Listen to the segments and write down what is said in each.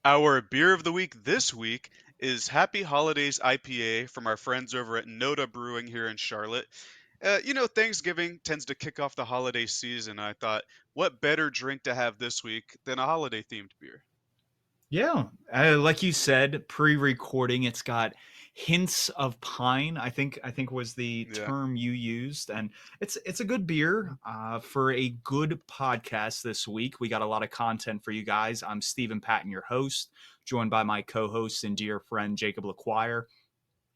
Our beer of the week this week is Happy Holidays IPA from our friends over at Noda Brewing here in Charlotte. Thanksgiving tends to kick off the holiday season. I thought, what better drink to have this week than a holiday themed beer? Yeah, like you said, pre-recording, it's got hints of pine. I think was the Yeah. term you used, and it's a good beer for a good podcast this week. We got a lot of content for you guys. I'm Stephen Patton, your host, joined by my co-host and dear friend Jacob LaQuire.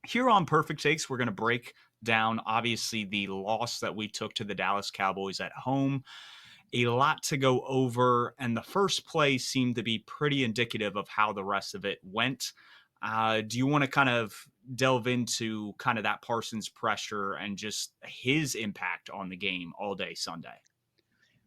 Here on Perfect Takes, we're going to break down obviously the loss that we took to the Dallas Cowboys at home. A lot to go over, and the first play seemed to be pretty indicative of how the rest of it went. Do you want to kind of delve into kind of that Parsons pressure and just his impact on the game all day Sunday?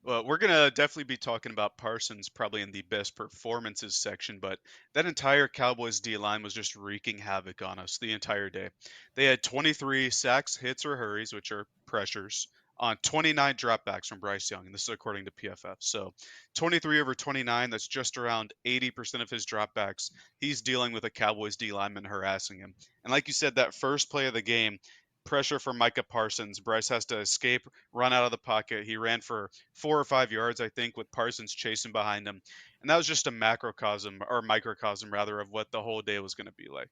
Well, we're going to definitely be talking about Parsons probably in the best performances section, but that entire Cowboys D line was just wreaking havoc on us the entire day. They had 23 sacks, hits, or hurries, which are pressures, on 29 dropbacks from Bryce Young, and this is according to PFF. So 23 over 29, that's just around 80% of his dropbacks. He's dealing with a Cowboys D lineman harassing him. And like you said, that first play of the game, pressure from Micah Parsons. Bryce has to escape, run out of the pocket. He ran for 4 or 5 yards, I think, with Parsons chasing behind him. And that was just a macrocosm or microcosm rather of what the whole day was going to be like.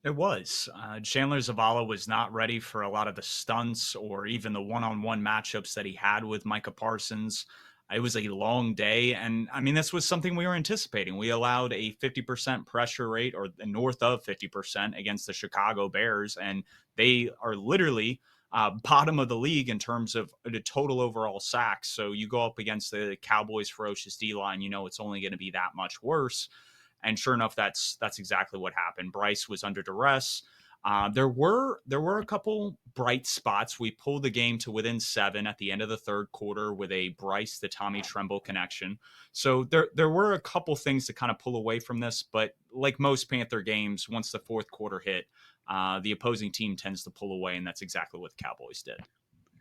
It was. Chandler Zavala was not ready for a lot of the stunts or even the one on one matchups that he had with Micah Parsons. It was a long day. And I mean, this was something we were anticipating. We allowed a 50% pressure rate or north of 50% against the Chicago Bears. And they are literally bottom of the league in terms of the total overall sacks. So you go up against the Cowboys' ferocious D line, you know it's only going to be that much worse. And sure enough, that's exactly what happened. Bryce was under duress. There were a couple bright spots. We pulled the game to within 7 at the end of the third quarter with a Bryce to Tommy Tremble connection. So there were a couple things to kind of pull away from this, but like most Panther games, once the fourth quarter hit, the opposing team tends to pull away, and that's exactly what the Cowboys did.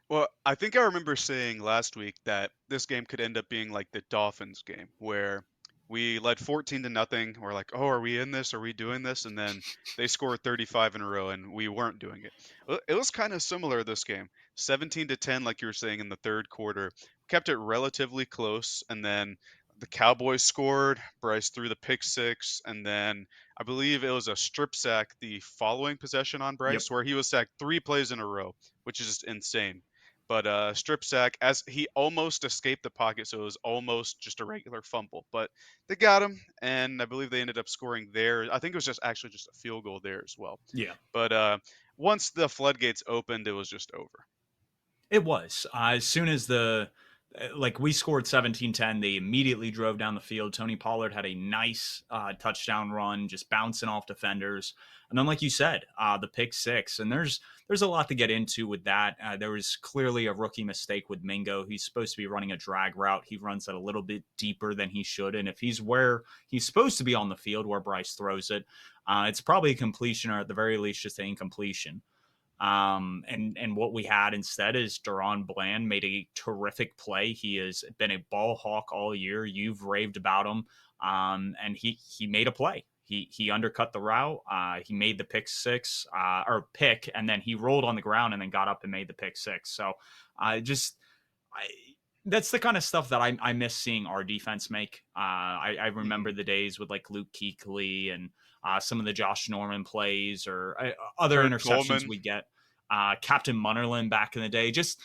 Well, I think I remember saying last week that this game could end up being like the Dolphins game where we led 14 to nothing. We're like, oh, are we in this? Are we doing this? And then they scored 35 in a row and we weren't doing it. It was kind of similar this game. 17 to 10, like you were saying in the third quarter, kept it relatively close. And then the Cowboys scored. Bryce threw the pick six. And then I believe it was a strip sack the following possession on Yep. Bryce where he was sacked 3 plays in a row, which is just insane. But strip sack as he almost escaped the pocket, so it was almost just a regular fumble. But they got him, and I believe they ended up scoring there. I think it was just actually just a field goal there as well. Yeah. But once the floodgates opened, it was just over. It was. As soon as like we scored 17-10, they immediately drove down the field. Tony Pollard had a nice touchdown run, just bouncing off defenders. And then, like you said, the pick six. And there's a lot to get into with that. There was clearly a rookie mistake with Mingo. He's supposed to be running a drag route. He runs it a little bit deeper than he should. And if he's where he's supposed to be on the field, where Bryce throws it, it's probably a completion or at the very least just an incompletion. And what we had instead is Deron Bland made a terrific play. He has been a ball hawk all year. You've raved about him, and he made a play. He undercut the route. He made the pick six or pick, and then he rolled on the ground and then got up and made the pick six. So, just I, that's the kind of stuff that I miss seeing our defense make. I remember Hmm. the days with like Luke Kuechly and some of the Josh Norman plays or other Kurt interceptions Coleman. we get. Captain Munnerlin back in the day, just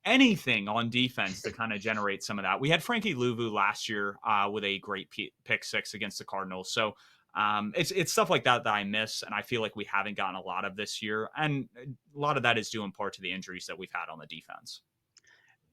anything on defense to kind of generate some of that. We had Frankie Louvu last year with a great pick six against the Cardinals. So it's stuff like that that I miss, and I feel like we haven't gotten a lot of this year, and a lot of that is due in part to the injuries that we've had on the defense.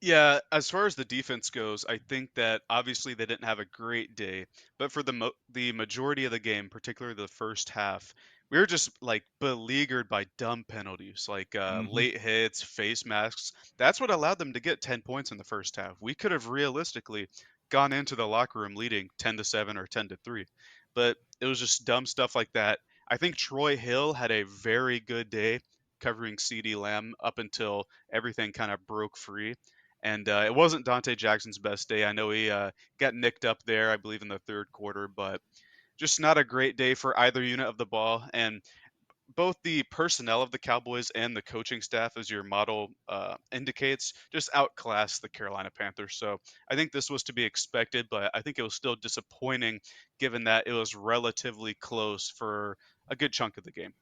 Yeah, as far as the defense goes, I think that obviously they didn't have a great day, but for the majority of the game, particularly the first half, we were just like beleaguered by dumb penalties, like Mm-hmm. late hits, face masks. That's what allowed them to get 10 points in the first half. We could have realistically gone into the locker room leading 10 to 7 or 10 to 3, but it was just dumb stuff like that. I think Troy Hill had a very good day covering CD Lamb up until everything kind of broke free. And it wasn't Dante Jackson's best day. I know he got nicked up there, I believe, in the third quarter, but just not a great day for either unit of the ball. And both the personnel of the Cowboys and the coaching staff, as your model indicates, just outclassed the Carolina Panthers. So I think this was to be expected, but I think it was still disappointing given that it was relatively close for a good chunk of the game.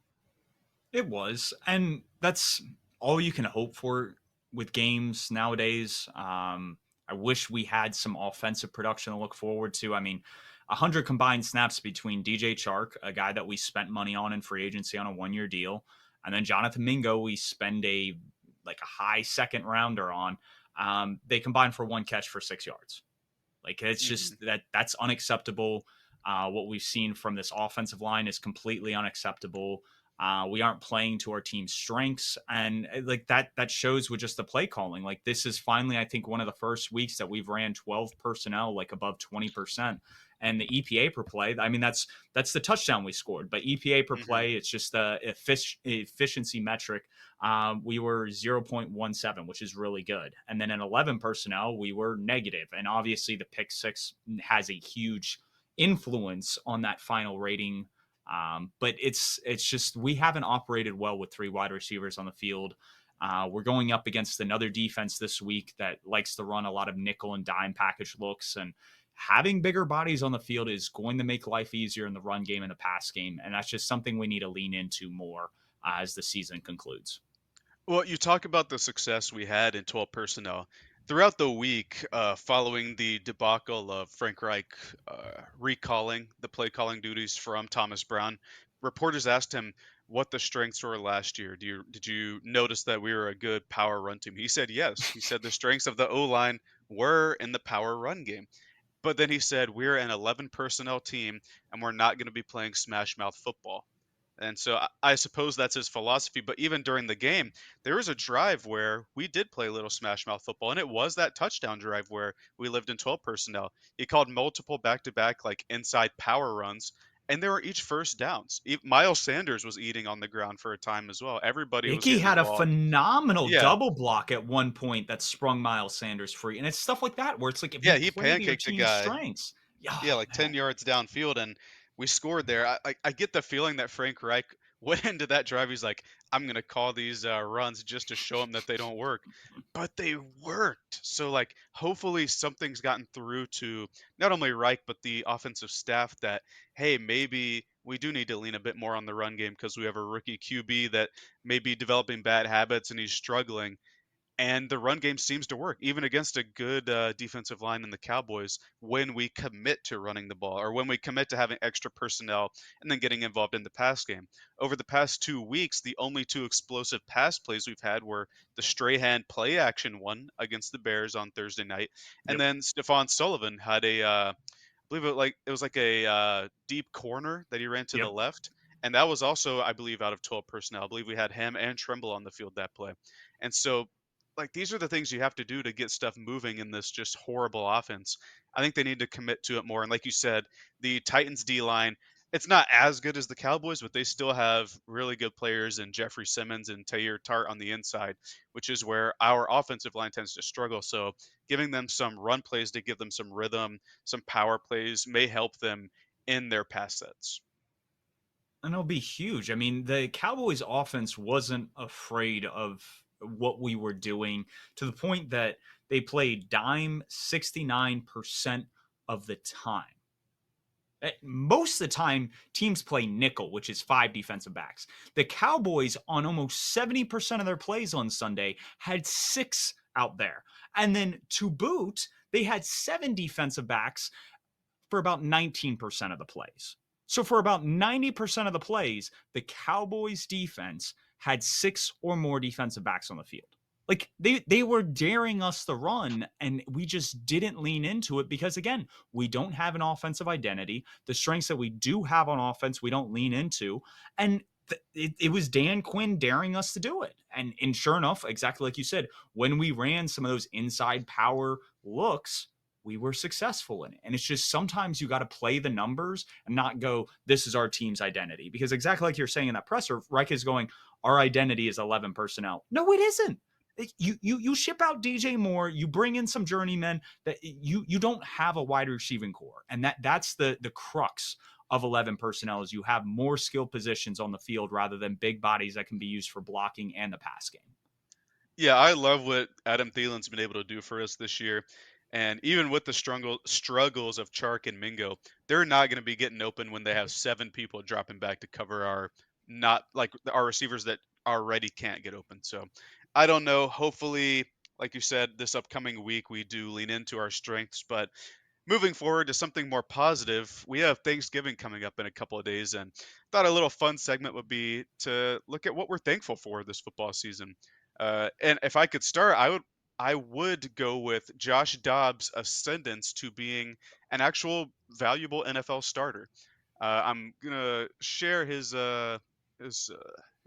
It was, and that's all you can hope for with games nowadays. I wish we had some offensive production to look forward to. I mean, 100 combined snaps between DJ Chark, a guy that we spent money on in free agency on a 1 year deal, and then Jonathan Mingo, we spend a high second rounder on. They combined for 1 catch for 6 yards. Like it's Hmm. just that's unacceptable. What we've seen from this offensive line is completely unacceptable. We aren't playing to our team's strengths, and like that shows with just the play calling. Like this is finally, I think, one of the first weeks that we've ran 12 personnel like above 20%. And the EPA per play, I mean, that's the touchdown we scored. But EPA per Hmm. play, it's just the efficiency metric. We were 0.17, which is really good. And then in 11 personnel, we were negative. And obviously, the pick six has a huge influence on that final rating. But it's just we haven't operated well with 3 wide receivers on the field. We're going up against another defense this week that likes to run a lot of nickel and dime package looks, and having bigger bodies on the field is going to make life easier in the run game and the pass game, and that's just something we need to lean into more as the season concludes. Well, you talk about the success we had in 12 personnel. Throughout the week, following the debacle of Frank Reich recalling the play calling duties from Thomas Brown, reporters asked him what the strengths were last year. Did you notice that we were a good power run team? He said yes. He said the strengths of the O line were in the power run game. But then he said we're an 11 personnel team and we're not going to be playing smash mouth football. And so I suppose that's his philosophy. But even during the game, there was a drive where we did play a little smash mouth football, and it was that touchdown drive where we lived in 12 personnel. He called multiple back to back, like inside power runs, and they were each first downs. Miles Sanders was eating on the ground for a time as well. Everybody was Icky getting had a involved. phenomenal Yeah. double block at one point that sprung Miles Sanders free. And it's stuff like that where it's like if you Yeah. He play to your pancaked a team's guy. strengths, Yeah, oh like 10 man. yards downfield, and we scored there. I get the feeling that Frank Reich went into that drive. He's like, I'm going to call these runs just to show them that they don't work. But they worked. So, like, hopefully something's gotten through to not only Reich, but the offensive staff that, hey, maybe we do need to lean a bit more on the run game because we have a rookie QB that may be developing bad habits and he's struggling, and the run game seems to work, even against a good defensive line in the Cowboys, when we commit to running the ball or when we commit to having extra personnel and then getting involved in the pass game. Over the past 2 weeks, the only two explosive pass plays we've had were the Strahan play action one against the Bears on Thursday night, and Yep. then Stephon Sullivan had believe it was like a deep corner that he ran to the Yep. left, and that was also, I believe, out of 12 personnel. I believe we had him and Tremble on the field that play, and so like these are the things you have to do to get stuff moving in this just horrible offense. I think they need to commit to it more. And like you said, the Titans D line, it's not as good as the Cowboys, but they still have really good players in Jeffrey Simmons and Taylor Tart on the inside, which is where our offensive line tends to struggle. So giving them some run plays to give them some rhythm, some power plays may help them in their pass sets. And it'll be huge. I mean, the Cowboys offense wasn't afraid of what we were doing to the point that they played dime 69% of the time. Most of the time, teams play nickel, which is 5 defensive backs. The Cowboys, on almost 70% of their plays on Sunday, had 6 out there. And then to boot, they had 7 defensive backs for about 19% of the plays. So for about 90% of the plays, the Cowboys defense had 6 or more defensive backs on the field. Like they were daring us to run, and we just didn't lean into it because again, we don't have an offensive identity. The strengths that we do have on offense, we don't lean into. And it was Dan Quinn daring us to do it. And sure enough, exactly like you said, when we ran some of those inside power looks, we were successful in it. And it's just sometimes you got to play the numbers and not go, this is our team's identity. Because exactly like you're saying in that presser, Reich is going, our identity is 11 personnel. No, it isn't. You ship out DJ Moore, you bring in some journeymen that you don't have a wide receiving core. And that's the crux of 11 personnel is you have more skill positions on the field rather than big bodies that can be used for blocking and the pass game. Yeah, I love what Adam Thielen's been able to do for us this year. And even with the struggles of Chark and Mingo, they're not going to be getting open when they have seven people dropping back to cover our not like our receivers that already can't get open. So I don't know. Hopefully, like you said, this upcoming week we do lean into our strengths. But moving forward to something more positive, we have Thanksgiving coming up in a couple of days, and thought a little fun segment would be to look at what we're thankful for this football season. And if I could start, I would go with Josh Dobbs' ascendance to being an actual valuable NFL starter. I'm gonna share his his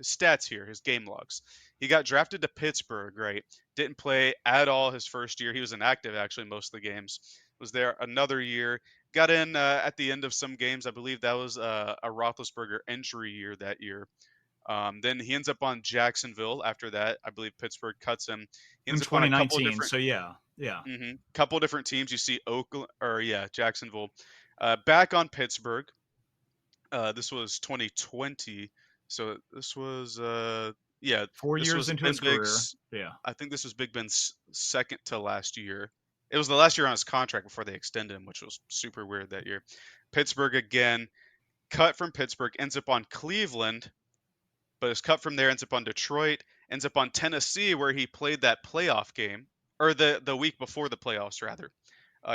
stats here, his game logs. He got drafted to Pittsburgh, right? Didn't play at all his first year. He was inactive actually most of the games. Was there another year. Got in at the end of some games. I believe that was a Roethlisberger injury year that year. Then he ends up on Jacksonville. After that, I believe Pittsburgh cuts him. He In ends up on a couple of 2019, different so yeah, yeah. couple of different teams. You see Oakland or yeah, Jacksonville. Back on Pittsburgh. This was 2020. So this was yeah, Four this years was into Ben his career, Biggs. yeah. I think this was Big Ben's second to last year. It was the last year on his contract before they extended him, which was super weird that year. Pittsburgh again, cut from Pittsburgh, ends up on Cleveland, but is cut from there, ends up on Detroit, ends up on Tennessee, where he played that playoff game, or the week before the playoffs, rather.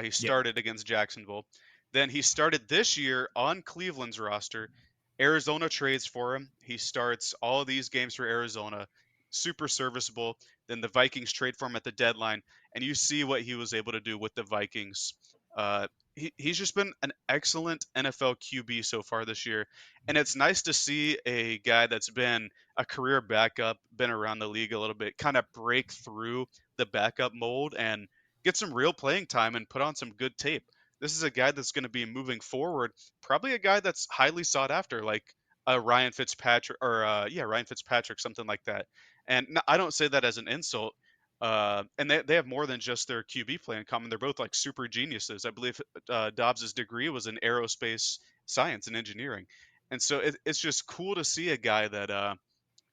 He Yeah. started against Jacksonville. Then he started this year on Cleveland's roster. Arizona trades for him. He starts all of these games for Arizona, super serviceable. Then the Vikings trade for him at the deadline, and you see what he was able to do with the Vikings. He's just been an excellent NFL QB so far this year, and it's nice to see a guy that's been a career backup, been around the league a little bit, kind of break through the backup mold and get some real playing time and put on some good tape. This is a guy that's going to be moving forward, probably a guy that's highly sought after, like a Ryan Fitzpatrick or yeah, Ryan Fitzpatrick, something like that. And I don't say that as an insult. And they have more than just their QB play in common. They're both like super geniuses. I believe Dobbs's degree was in aerospace science and engineering, and so it's just cool to see a guy that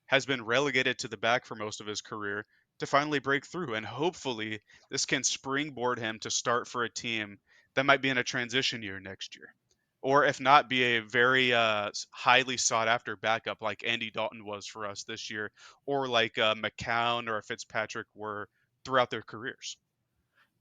has been relegated to the back for most of his career to finally break through. And hopefully, this can springboard him to start for a team that might be in a transition year next year. Or if not, be a very highly sought after backup like Andy Dalton was for us this year, or like McCown or Fitzpatrick were throughout their careers.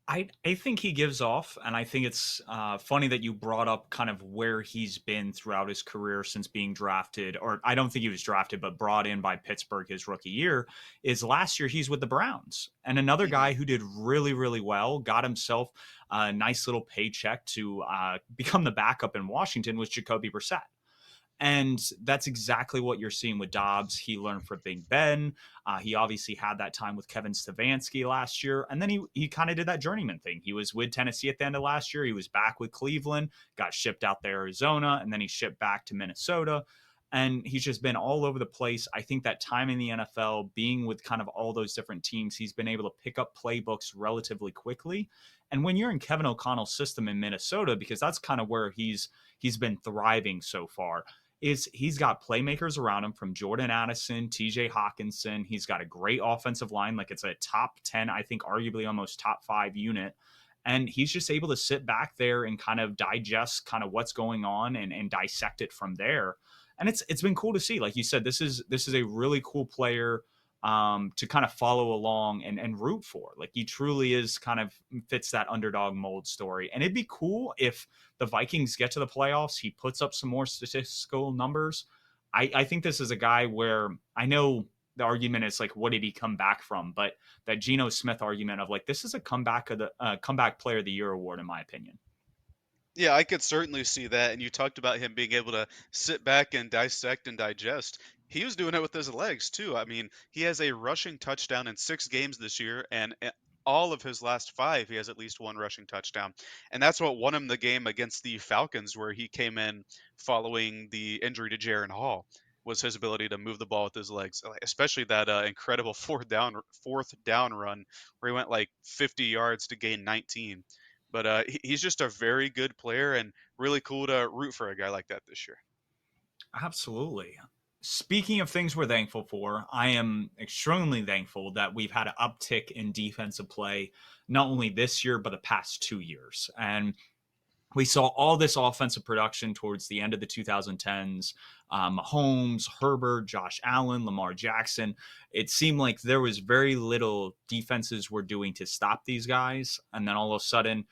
I think he gives off, and I think it's funny that you brought up kind of where he's been throughout his career since being drafted, or I don't think he was drafted, but brought in by Pittsburgh his rookie year. Is last year he's with the Browns, and another Hmm. guy who did really really well, got himself a nice little paycheck to become the backup in Washington was Jacoby Brissett. And that's exactly what you're seeing with Dobbs. He learned from Big Ben. He obviously had that time with Kevin Stefanski last year. And then he kind of did that journeyman thing. He was with Tennessee at the end of last year. He was back with Cleveland, got shipped out to Arizona, and then he shipped back to Minnesota. And he's just been all over the place. I think that time in the NFL, being with kind of all those different teams, he's been able to pick up playbooks relatively quickly. And when you're in Kevin O'Connell's system in Minnesota, because that's kind of where he's been thriving so far, is he's got playmakers around him from Jordan Addison, TJ Hawkinson. He's got a great offensive line. Like it's a top 10, I think arguably almost top 5 unit. And he's just able to sit back there and kind of digest kind of what's going on and dissect it from there. And it's been cool to see. Like you said, this is a really cool player to kind of follow along and root for. Like he truly is kind of fits that underdog mold story. And it'd be cool if the Vikings get to the playoffs, he puts up some more statistical numbers. I think this is a guy where I know the argument is like, what did he come back from? But that Geno Smith argument of like, this is a comeback player of the year award, in my opinion. Yeah, I could certainly see that. And you talked about him being able to sit back and dissect and digest. He was doing it with his legs too. I mean, he has a rushing touchdown in 6 games this year, and all of his last five, he has at least one rushing touchdown. And that's what won him the game against the Falcons, where he came in following the injury to Jaron Hall. Was his ability to move the ball with his legs, especially that incredible fourth down run where he went like 50 yards to gain 19. But he's just a very good player and really cool to root for a guy like that this year. Absolutely. Speaking of things we're thankful for, I am extremely thankful that we've had an uptick in defensive play, not only this year, but the past 2 years. And we saw all this offensive production towards the end of the 2010s. Mahomes, Herbert, Josh Allen, Lamar Jackson. It seemed like there was very little defenses were doing to stop these guys. And then all of a sudden,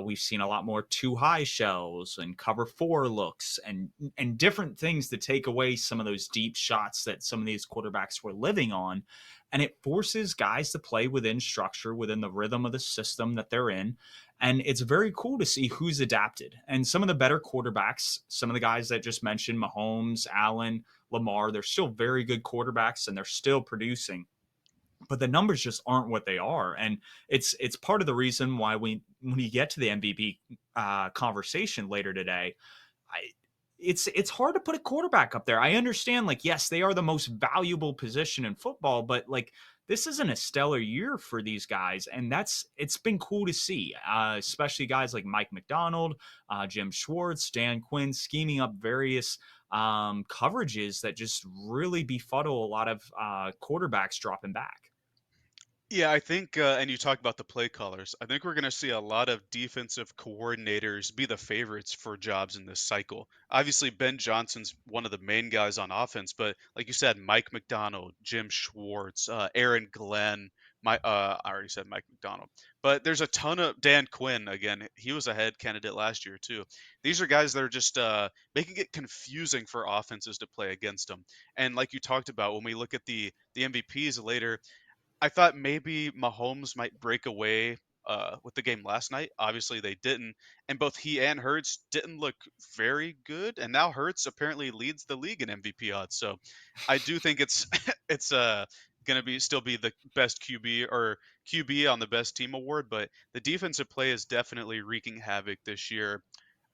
we've seen a lot more too high shells and cover four looks and different things to take away some of those deep shots that some of these quarterbacks were living on. And it forces guys to play within structure, within the rhythm of the system that they're in. And it's very cool to see who's adapted. And some of the better quarterbacks, some of the guys that just mentioned, Mahomes, Allen, Lamar, they're still very good quarterbacks and they're still producing, but the numbers just aren't what they are, and it's part of the reason why when you get to the MVP conversation later today, I it's hard to put a quarterback up there. I understand, like, yes, they are the most valuable position in football, but like, this isn't a stellar year for these guys, and it's been cool to see, especially guys like Mike McDonald, Jim Schwartz, Dan Quinn scheming up various coverages that just really befuddle a lot of quarterbacks dropping back. Yeah, I think, and you talk about the play callers. I think we're going to see a lot of defensive coordinators be the favorites for jobs in this cycle. Obviously, Ben Johnson's one of the main guys on offense, but like you said, Mike McDonald, Jim Schwartz, Aaron Glenn. I already said Mike McDonald, but there's a ton of Dan Quinn. Again, he was a head candidate last year too. These are guys that are just making it confusing for offenses to play against them. And like you talked about, when we look at the MVPs later, I thought maybe Mahomes might break away with the game last night. Obviously, they didn't, and both he and Hurts didn't look very good. And now Hurts apparently leads the league in MVP odds. So I do think it's it's going to be still be the best QB or QB on the best team award, but the defensive play is definitely wreaking havoc this year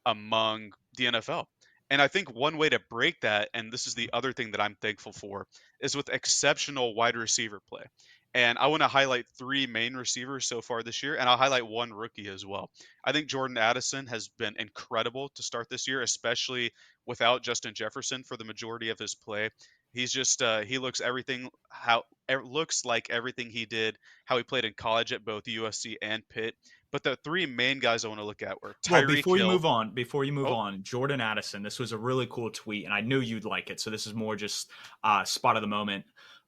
among the NFL. And I think one way to break that, and this is the other thing that I'm thankful for, is with exceptional wide receiver play. And I want to highlight three main receivers so far this year, and I'll highlight one rookie as well. I think Jordan Addison has been incredible to start this year, especially without Justin Jefferson for the majority of his play. He's just he looks everything how it looks like everything he did, how he played in college at both USC and Pitt. But the three main guys I want to look at were Well, Tyreek Hill. before you move Oh, on, Jordan Addison, this was a really cool tweet, and I knew you'd like it. So this is more just spot of the moment.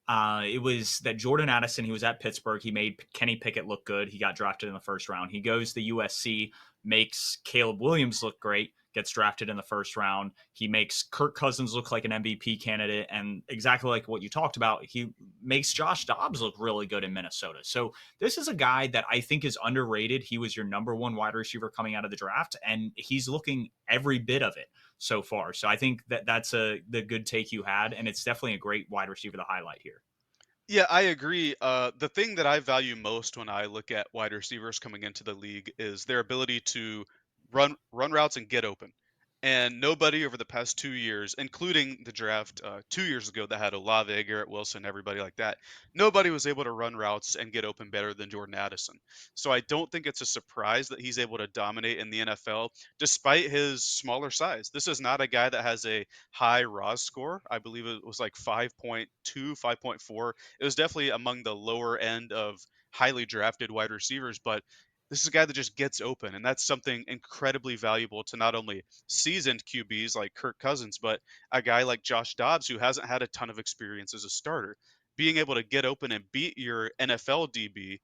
It was that Jordan Addison, he was at Pittsburgh. He made Kenny Pickett look good. He got drafted in the first round. He goes to USC, makes Caleb Williams look great, gets drafted in the first round. He makes Kirk Cousins look like an MVP candidate. And exactly like what you talked about, he makes Josh Dobbs look really good in Minnesota. So this is a guy that I think is underrated. He was your number one wide receiver coming out of the draft, and he's looking every bit of it so far. So I think that that's the good take you had, and it's definitely a great wide receiver to highlight here. yeah, I agree. The thing that I value most when I look at wide receivers coming into the league is their ability to run routes and get open. And nobody over the past 2 years, including the draft 2 years ago that had Olave, Garrett Wilson, everybody like that, nobody was able to run routes and get open better than Jordan Addison. So I don't think it's a surprise that he's able to dominate in the NFL despite his smaller size. This is not a guy that has a high RAS score. I believe it was like 5.2, 5.4. It was definitely among the lower end of highly drafted wide receivers, but this is a guy that just gets open, and that's something incredibly valuable to not only seasoned QBs like Kirk Cousins, but a guy like Josh Dobbs who hasn't had a ton of experience as a starter. Being able to get open and beat your NFL DB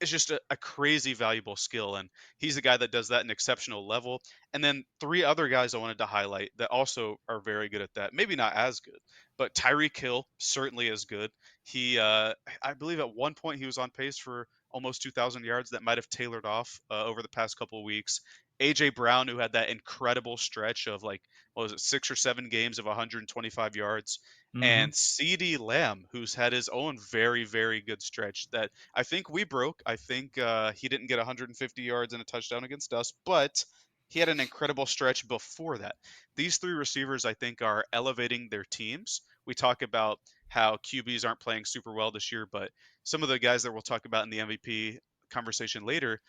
is just a crazy valuable skill, and he's the guy that does that in exceptional level. And then three other guys I wanted to highlight that also are very good at that. Maybe not as good, but Tyreek Hill certainly is good. He, I believe, at one point he was on pace for almost 2,000 yards. That might have tailored off over the past couple of weeks. AJ Brown, who had that incredible stretch of like what was it, 6 or 7 games of 125 yards, Mm-hmm. and CD Lamb, who's had his own very, very good stretch that I think we broke. I think he didn't get 150 yards and a touchdown against us, but he had an incredible stretch before that. These three receivers, I think, are elevating their teams. We talk about how QBs aren't playing super well this year, but some of the guys that we'll talk about in the MVP conversation later,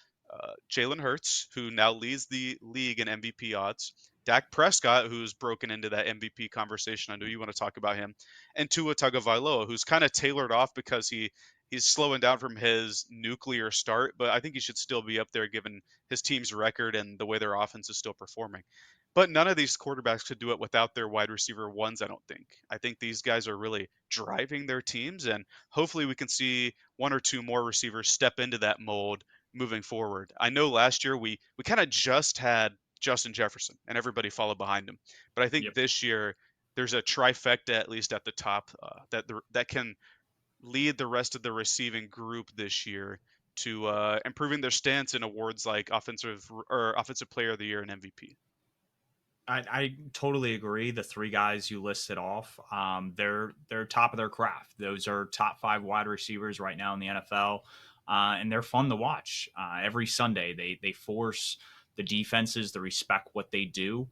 Jalen Hurts, who now leads the league in MVP odds, Dak Prescott, who's broken into that MVP conversation. I know you want to talk about him, and Tua Tagovailoa, who's kind of tailored off because he's slowing down from his nuclear start, but I think he should still be up there given his team's record and the way their offense is still performing. But none of these quarterbacks could do it without their wide receiver ones, I don't think. I think these guys are really driving their teams, and hopefully we can see one or two more receivers step into that mold moving forward. I know last year we kind of just had Justin Jefferson and everybody followed behind him, but I think Yep. this year there's a trifecta at least at the top that can lead the rest of the receiving group this year to improving their stance in awards like offensive player of the year and MVP. I totally agree. The three guys you listed off, they're top of their craft. Those are top five wide receivers right now in the NFL, and they're fun to watch. Every Sunday, they force the defenses to respect what they do.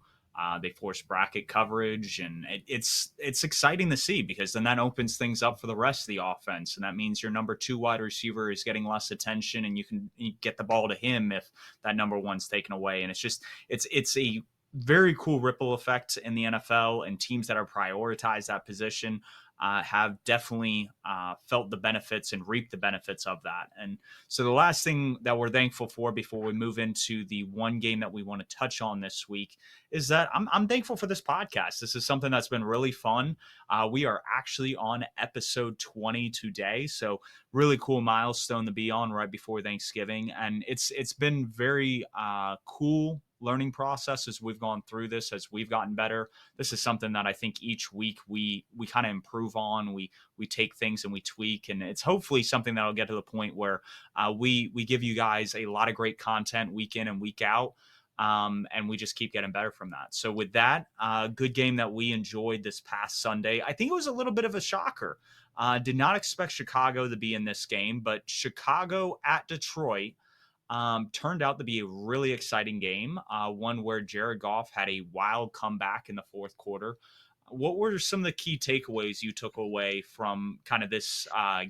They force bracket coverage, and it's exciting to see because then that opens things up for the rest of the offense, and that means your number two wide receiver is getting less attention, and you get the ball to him if that number one's taken away, and it's a very cool ripple effect in the NFL, and teams that are prioritized that position have definitely felt the benefits and reaped the benefits of that. And so the last thing that we're thankful for before we move into the one game that we want to touch on this week is that I'm thankful for this podcast. This is something that's been really fun. We are actually on episode 20 today, so really cool milestone to be on right before Thanksgiving, and it's been very cool learning process as we've gone through this, as we've gotten better. This is something that I think each week we kind of improve on. We take things and we tweak, and it's hopefully something that'll get to the point where we give you guys a lot of great content week in and week out. And we just keep getting better from that. So with that, good game that we enjoyed this past Sunday. I think it was a little bit of a shocker. Did not expect Chicago to be in this game, but Chicago at Detroit turned out to be a really exciting game, one where Jared Goff had a wild comeback in the fourth quarter. What were some of the key takeaways you took away from kind of this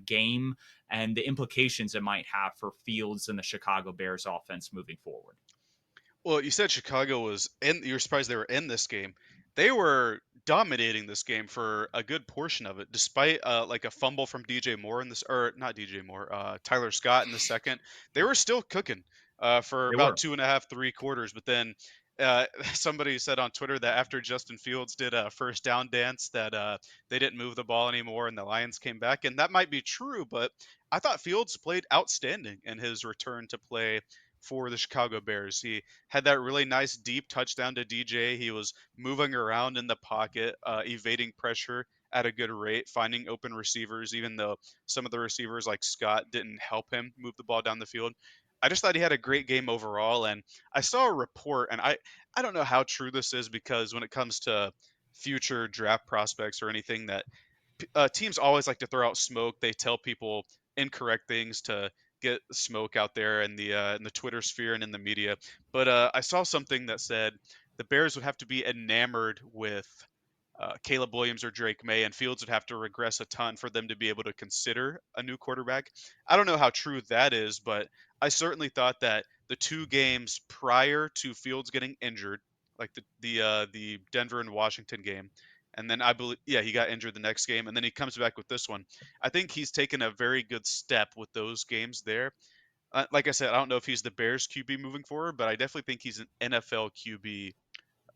game and the implications it might have for Fields and the Chicago Bears offense moving forward? Well, you said Chicago was in. You're surprised they were in this game. They were dominating this game for a good portion of it, despite like a fumble from DJ Moore in this, or not DJ Moore, Tyler Scott in the second. They were still cooking for They about were. two and a half, 3 quarters. But then somebody said on Twitter that after Justin Fields did a first down dance, that they didn't move the ball anymore, and the Lions came back, and that might be true. But I thought Fields played outstanding in his return to play for the Chicago Bears. He had that really nice deep touchdown to DJ. He was moving around in the pocket, evading pressure at a good rate, finding open receivers, even though some of the receivers like Scott didn't help him move the ball down the field. I just thought he had a great game overall. And I saw a report, and I don't know how true this is because when it comes to future draft prospects or anything, that teams always like to throw out smoke. They tell people incorrect things to get smoke out there in the Twitter sphere and in the media. But I saw something that said the Bears would have to be enamored with Caleb Williams or Drake May, and Fields would have to regress a ton for them to be able to consider a new quarterback. I don't know how true that is, but I certainly thought that the 2 games prior to Fields getting injured, like the Denver and Washington game, and then I believe yeah he got injured the next game, and then he comes back with this one. I think he's taken a very good step with those games there. Like I said, I don't know if he's the Bears QB moving forward, but I definitely think he's an NFL QB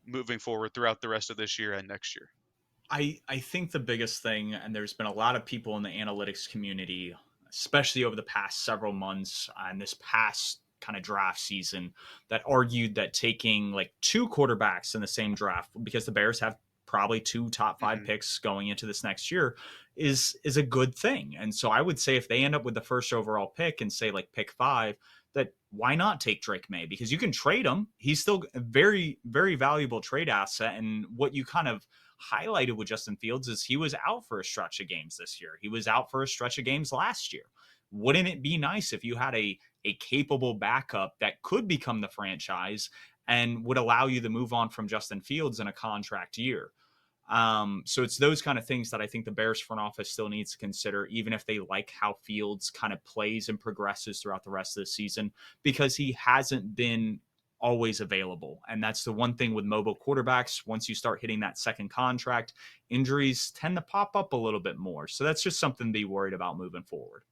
moving forward throughout the rest of this year and next year. I think the biggest thing, and there's been a lot of people in the analytics community, especially over the past several months and this past kind of draft season, that argued that taking like two quarterbacks in the same draft, because the Bears have probably two top five Hmm. picks going into this next year, is a good thing. And so I would say if they end up with the first overall pick and say like pick five, that why not take Drake May? Because you can trade him. He's still a very, very valuable trade asset. And what you kind of highlighted with Justin Fields is he was out for a stretch of games this year. He was out for a stretch of games last year. Wouldn't it be nice if you had a capable backup that could become the franchise and would allow you to move on from Justin Fields in a contract year? So it's those kind of things that I think the Bears front office still needs to consider, even if they like how Fields kind of plays and progresses throughout the rest of the season, because he hasn't been always available. And that's the one thing with mobile quarterbacks. Once you start hitting that second contract, injuries tend to pop up a little bit more. So that's just something to be worried about moving forward.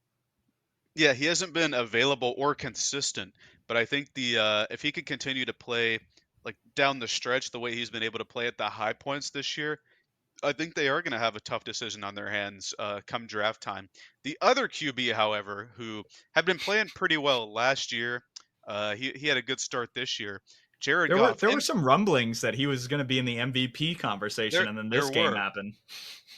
Yeah, he hasn't been available or consistent, but I think the if he could continue to play like down the stretch the way he's been able to play at the high points this year, I think they are going to have a tough decision on their hands come draft time. The other QB, however, who had been playing pretty well last year, he had a good start this year. Jared Goff, There were and some rumblings that he was going to be in the MVP conversation, there and then there this game were happened.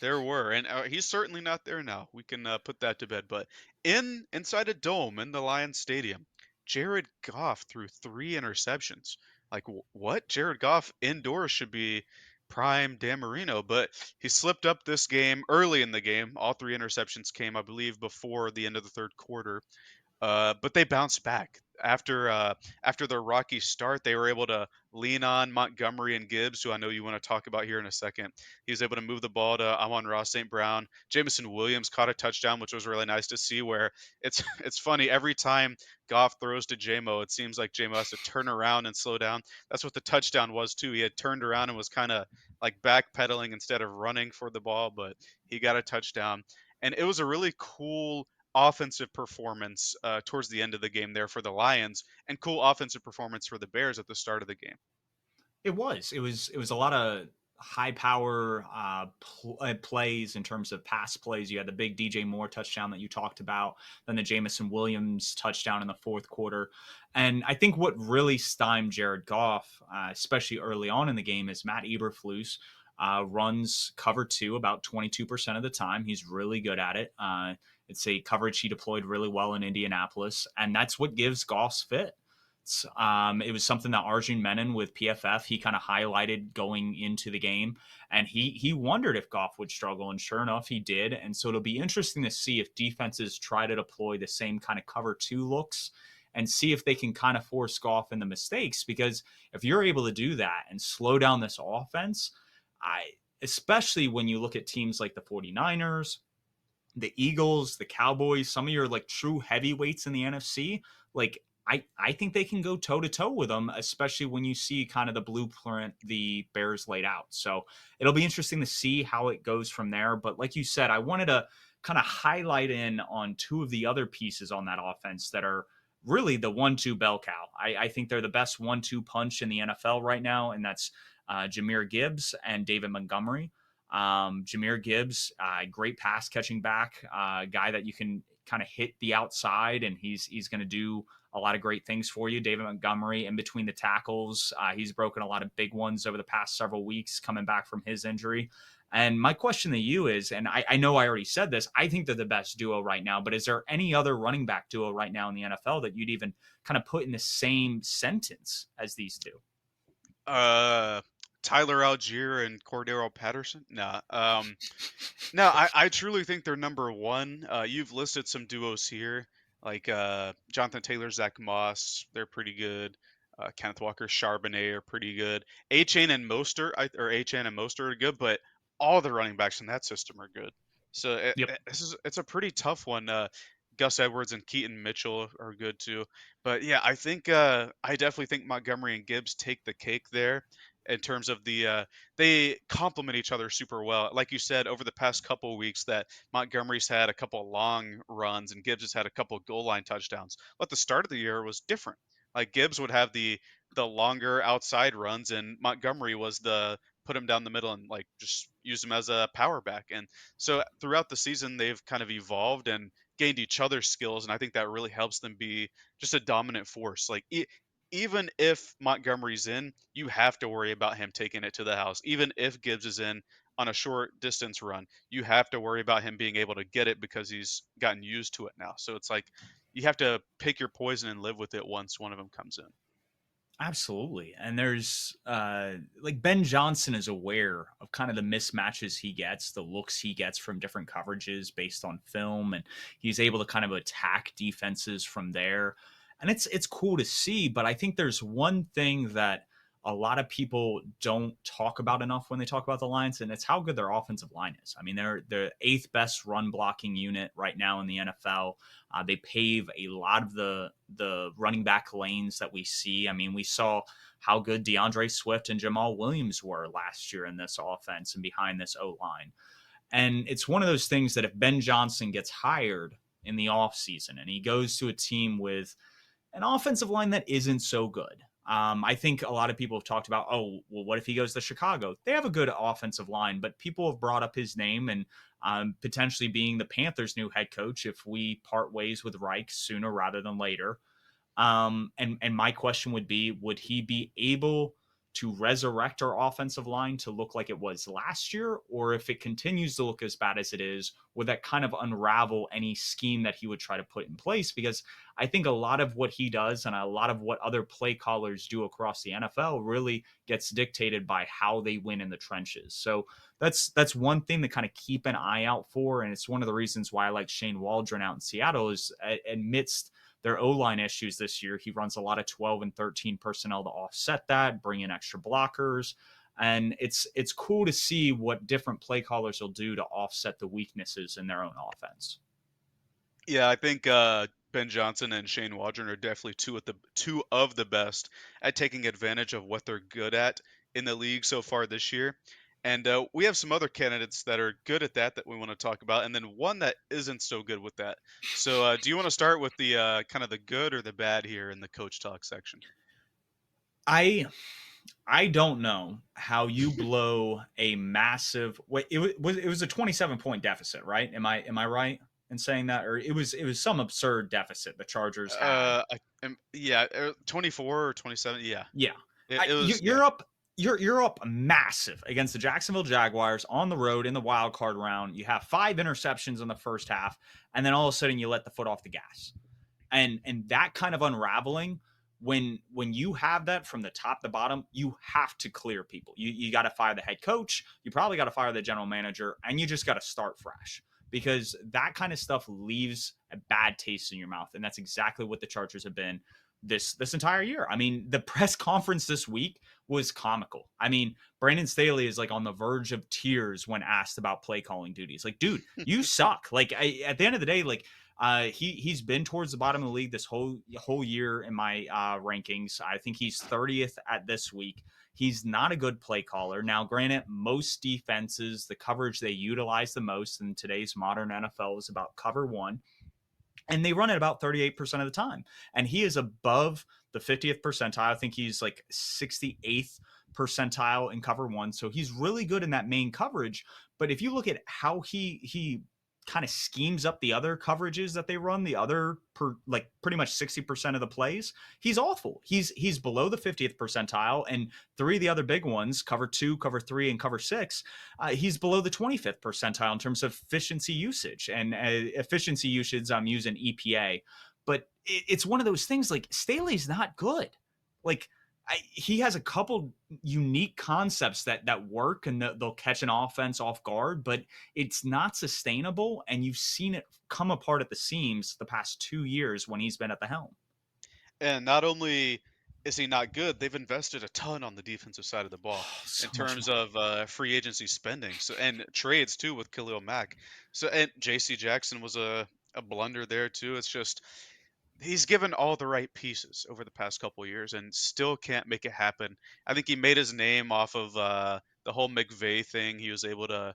There were, and he's certainly not there now. We can put that to bed. But inside a dome in the Lions Stadium, Jared Goff threw 3 interceptions. Like what? Jared Goff indoors should be prime Dan Marino, but he slipped up this game early in the game. All 3 interceptions came, I believe, before the end of the third quarter. But they bounced back after their rocky start. They were able to lean on Montgomery and Gibbs, who I know you want to talk about here in a second. He was able to move the ball to Amon-Ra St. Brown. Jameson Williams caught a touchdown, which was really nice to see. Where it's it's funny every time Goff throws to JMO, it seems like JMO has to turn around and slow down. That's what the touchdown was too. He had turned around and was kind of like backpedaling instead of running for the ball, but he got a touchdown. And it was a really cool offensive performance towards the end of the game there for the Lions, and cool offensive performance for the Bears at the start of the game. It was. It was a lot of high power plays in terms of pass plays. You had the big DJ Moore touchdown that you talked about, then the Jamison Williams touchdown in the fourth quarter. And I think what really stymied Jared Goff, especially early on in the game, is Matt Eberflus runs cover two about 22% of the time. He's really good at it. It's a coverage he deployed really well in Indianapolis, and that's what gives Goff's fit. It was something that Arjun Menon with PFF, he kind of highlighted going into the game, and he wondered if Goff would struggle, and sure enough, he did. And so it'll be interesting to see if defenses try to deploy the same kind of cover two looks and see if they can kind of force Goff into mistakes. Because if you're able to do that and slow down this offense, I especially when you look at teams like the 49ers, the Eagles, the Cowboys, some of your like true heavyweights in the NFC, like I think they can go toe to toe with them, especially when you see kind of the blueprint the Bears laid out. So it'll be interesting to see how it goes from there. But like you said, I wanted to kind of highlight in on two of the other pieces on that offense that are really the 1-2 bell cow. I think they're the best 1-2 punch in the NFL right now, and that's Jahmyr Gibbs and David Montgomery. Jahmyr Gibbs, great pass catching back, guy that you can kind of hit the outside, and he's going to do a lot of great things for you. David Montgomery in between the tackles, he's broken a lot of big ones over the past several weeks coming back from his injury. And my question to you is, and I know I already said this, I think they're the best duo right now, but is there any other running back duo right now in the NFL that you'd even kind of put in the same sentence as these two? Uh, Tyler Algier and Cordero Patterson? Nah. No, I truly think they're number one. You've listed some duos here, like Jonathan Taylor, Zach Moss. They're pretty good. Kenneth Walker, Charbonnet are pretty good. Achane and Mostert, or Achane and Mostert are good, but all the running backs in that system are good. So Yep. it's a pretty tough one. Gus Edwards and Keaton Mitchell are good too. But yeah, I think I definitely think Montgomery and Gibbs take the cake there in terms of they complement each other super well. Like you said, over the past couple of weeks, that Montgomery's had a couple of long runs and Gibbs has had a couple of goal line touchdowns. But the start of the year was different. Like Gibbs would have the longer outside runs, and Montgomery was the put him down the middle and like just use him as a power back. And so throughout the season, they've kind of evolved and gained each other's skills, and I think that really helps them be just a dominant force. Like even if Montgomery's in, you have to worry about him taking it to the house. Even if Gibbs is in on a short distance run, you have to worry about him being able to get it because he's gotten used to it now. So it's like you have to pick your poison and live with it once one of them comes in. Absolutely. And there's like Ben Johnson is aware of kind of the mismatches he gets, the looks he gets from different coverages based on film, and he's able to kind of attack defenses from there. And it's cool to see, but I think there's one thing that a lot of people don't talk about enough when they talk about the Lions, and it's how good their offensive line is. I mean, they're the eighth best run blocking unit right now in the NFL. They pave a lot of the running back lanes that we see. I mean, we saw how good DeAndre Swift and Jamal Williams were last year in this offense and behind this O line. And it's one of those things that if Ben Johnson gets hired in the offseason and he goes to a team with an offensive line that isn't so good. I think a lot of people have talked about, oh, well, what if he goes to Chicago? They have a good offensive line, but people have brought up his name and potentially being the Panthers' new head coach if we part ways with Reich sooner rather than later. And my question would be, would he be able to resurrect our offensive line to look like it was last year? Or if it continues to look as bad as it is, would that kind of unravel any scheme that he would try to put in place? Because I think a lot of what he does and a lot of what other play callers do across the NFL really gets dictated by how they win in the trenches. So that's one thing to kind of keep an eye out for. And it's one of the reasons why I like Shane Waldron out in Seattle is amidst their O-line issues this year. He runs a lot of 12 and 13 personnel to offset that, bring in extra blockers. And it's cool to see what different play callers will do to offset the weaknesses in their own offense. Yeah, I think Ben Johnson and Shane Waldron are definitely two of the best at taking advantage of what they're good at in the league so far this year. And we have some other candidates that are good at that we want to talk about, and then one that isn't so good with that. So, do you want to start with the kind of the good or the bad here in the coach talk section? I I don't know how you blow a massive wait, it was a 27-point deficit, right? Am I right in saying that? Or it was some absurd deficit the Chargers had. Yeah, 24 or 27. Yeah, Yeah. it was. Yeah, You're up you're up massive against the Jacksonville Jaguars on the road in the wild card round. You have 5 interceptions in the first half, and then all of a sudden you let the foot off the gas. And that kind of unraveling, when you have that from the top to bottom, you have to clear people. You got to fire the head coach, you probably got to fire the general manager, and you just got to start fresh, because that kind of stuff leaves a bad taste in your mouth. And that's exactly what the Chargers have been this entire year. I mean, the press conference this week was comical. I mean, Brandon Staley is like on the verge of tears when asked about play calling duties. Like, dude, you suck. Like, at the end of the day, like, he's been towards the bottom of the league this whole year in my rankings. I think he's 30th at this week. He's not a good play caller. Now, granted, most defenses, the coverage they utilize the most in today's modern NFL is about cover one, and they run it about 38% of the time. And he is above the 50th percentile. I think he's like 68th percentile in cover one. So he's really good in that main coverage. But if you look at how he kind of schemes up the other coverages that they run, the other like pretty much 60% of the plays, he's awful. He's below the 50th percentile, and three of the other big ones, cover two, cover three, and cover six, he's below the 25th percentile in terms of efficiency usage. And efficiency usage, I'm using EPA. But it's one of those things, like, Staley's not good. Like, he has a couple unique concepts that work and they'll catch an offense off guard, but it's not sustainable. And you've seen it come apart at the seams the past 2 years when he's been at the helm. and not only is he not good, they've invested a ton on the defensive side of the ball in So much terms money. of free agency spending. So and trades too with Khalil Mack. So and J.C. Jackson was a blunder there too. It's just he's given all the right pieces over the past couple years and still can't make it happen. I think he made his name off of the whole McVay thing. He was able to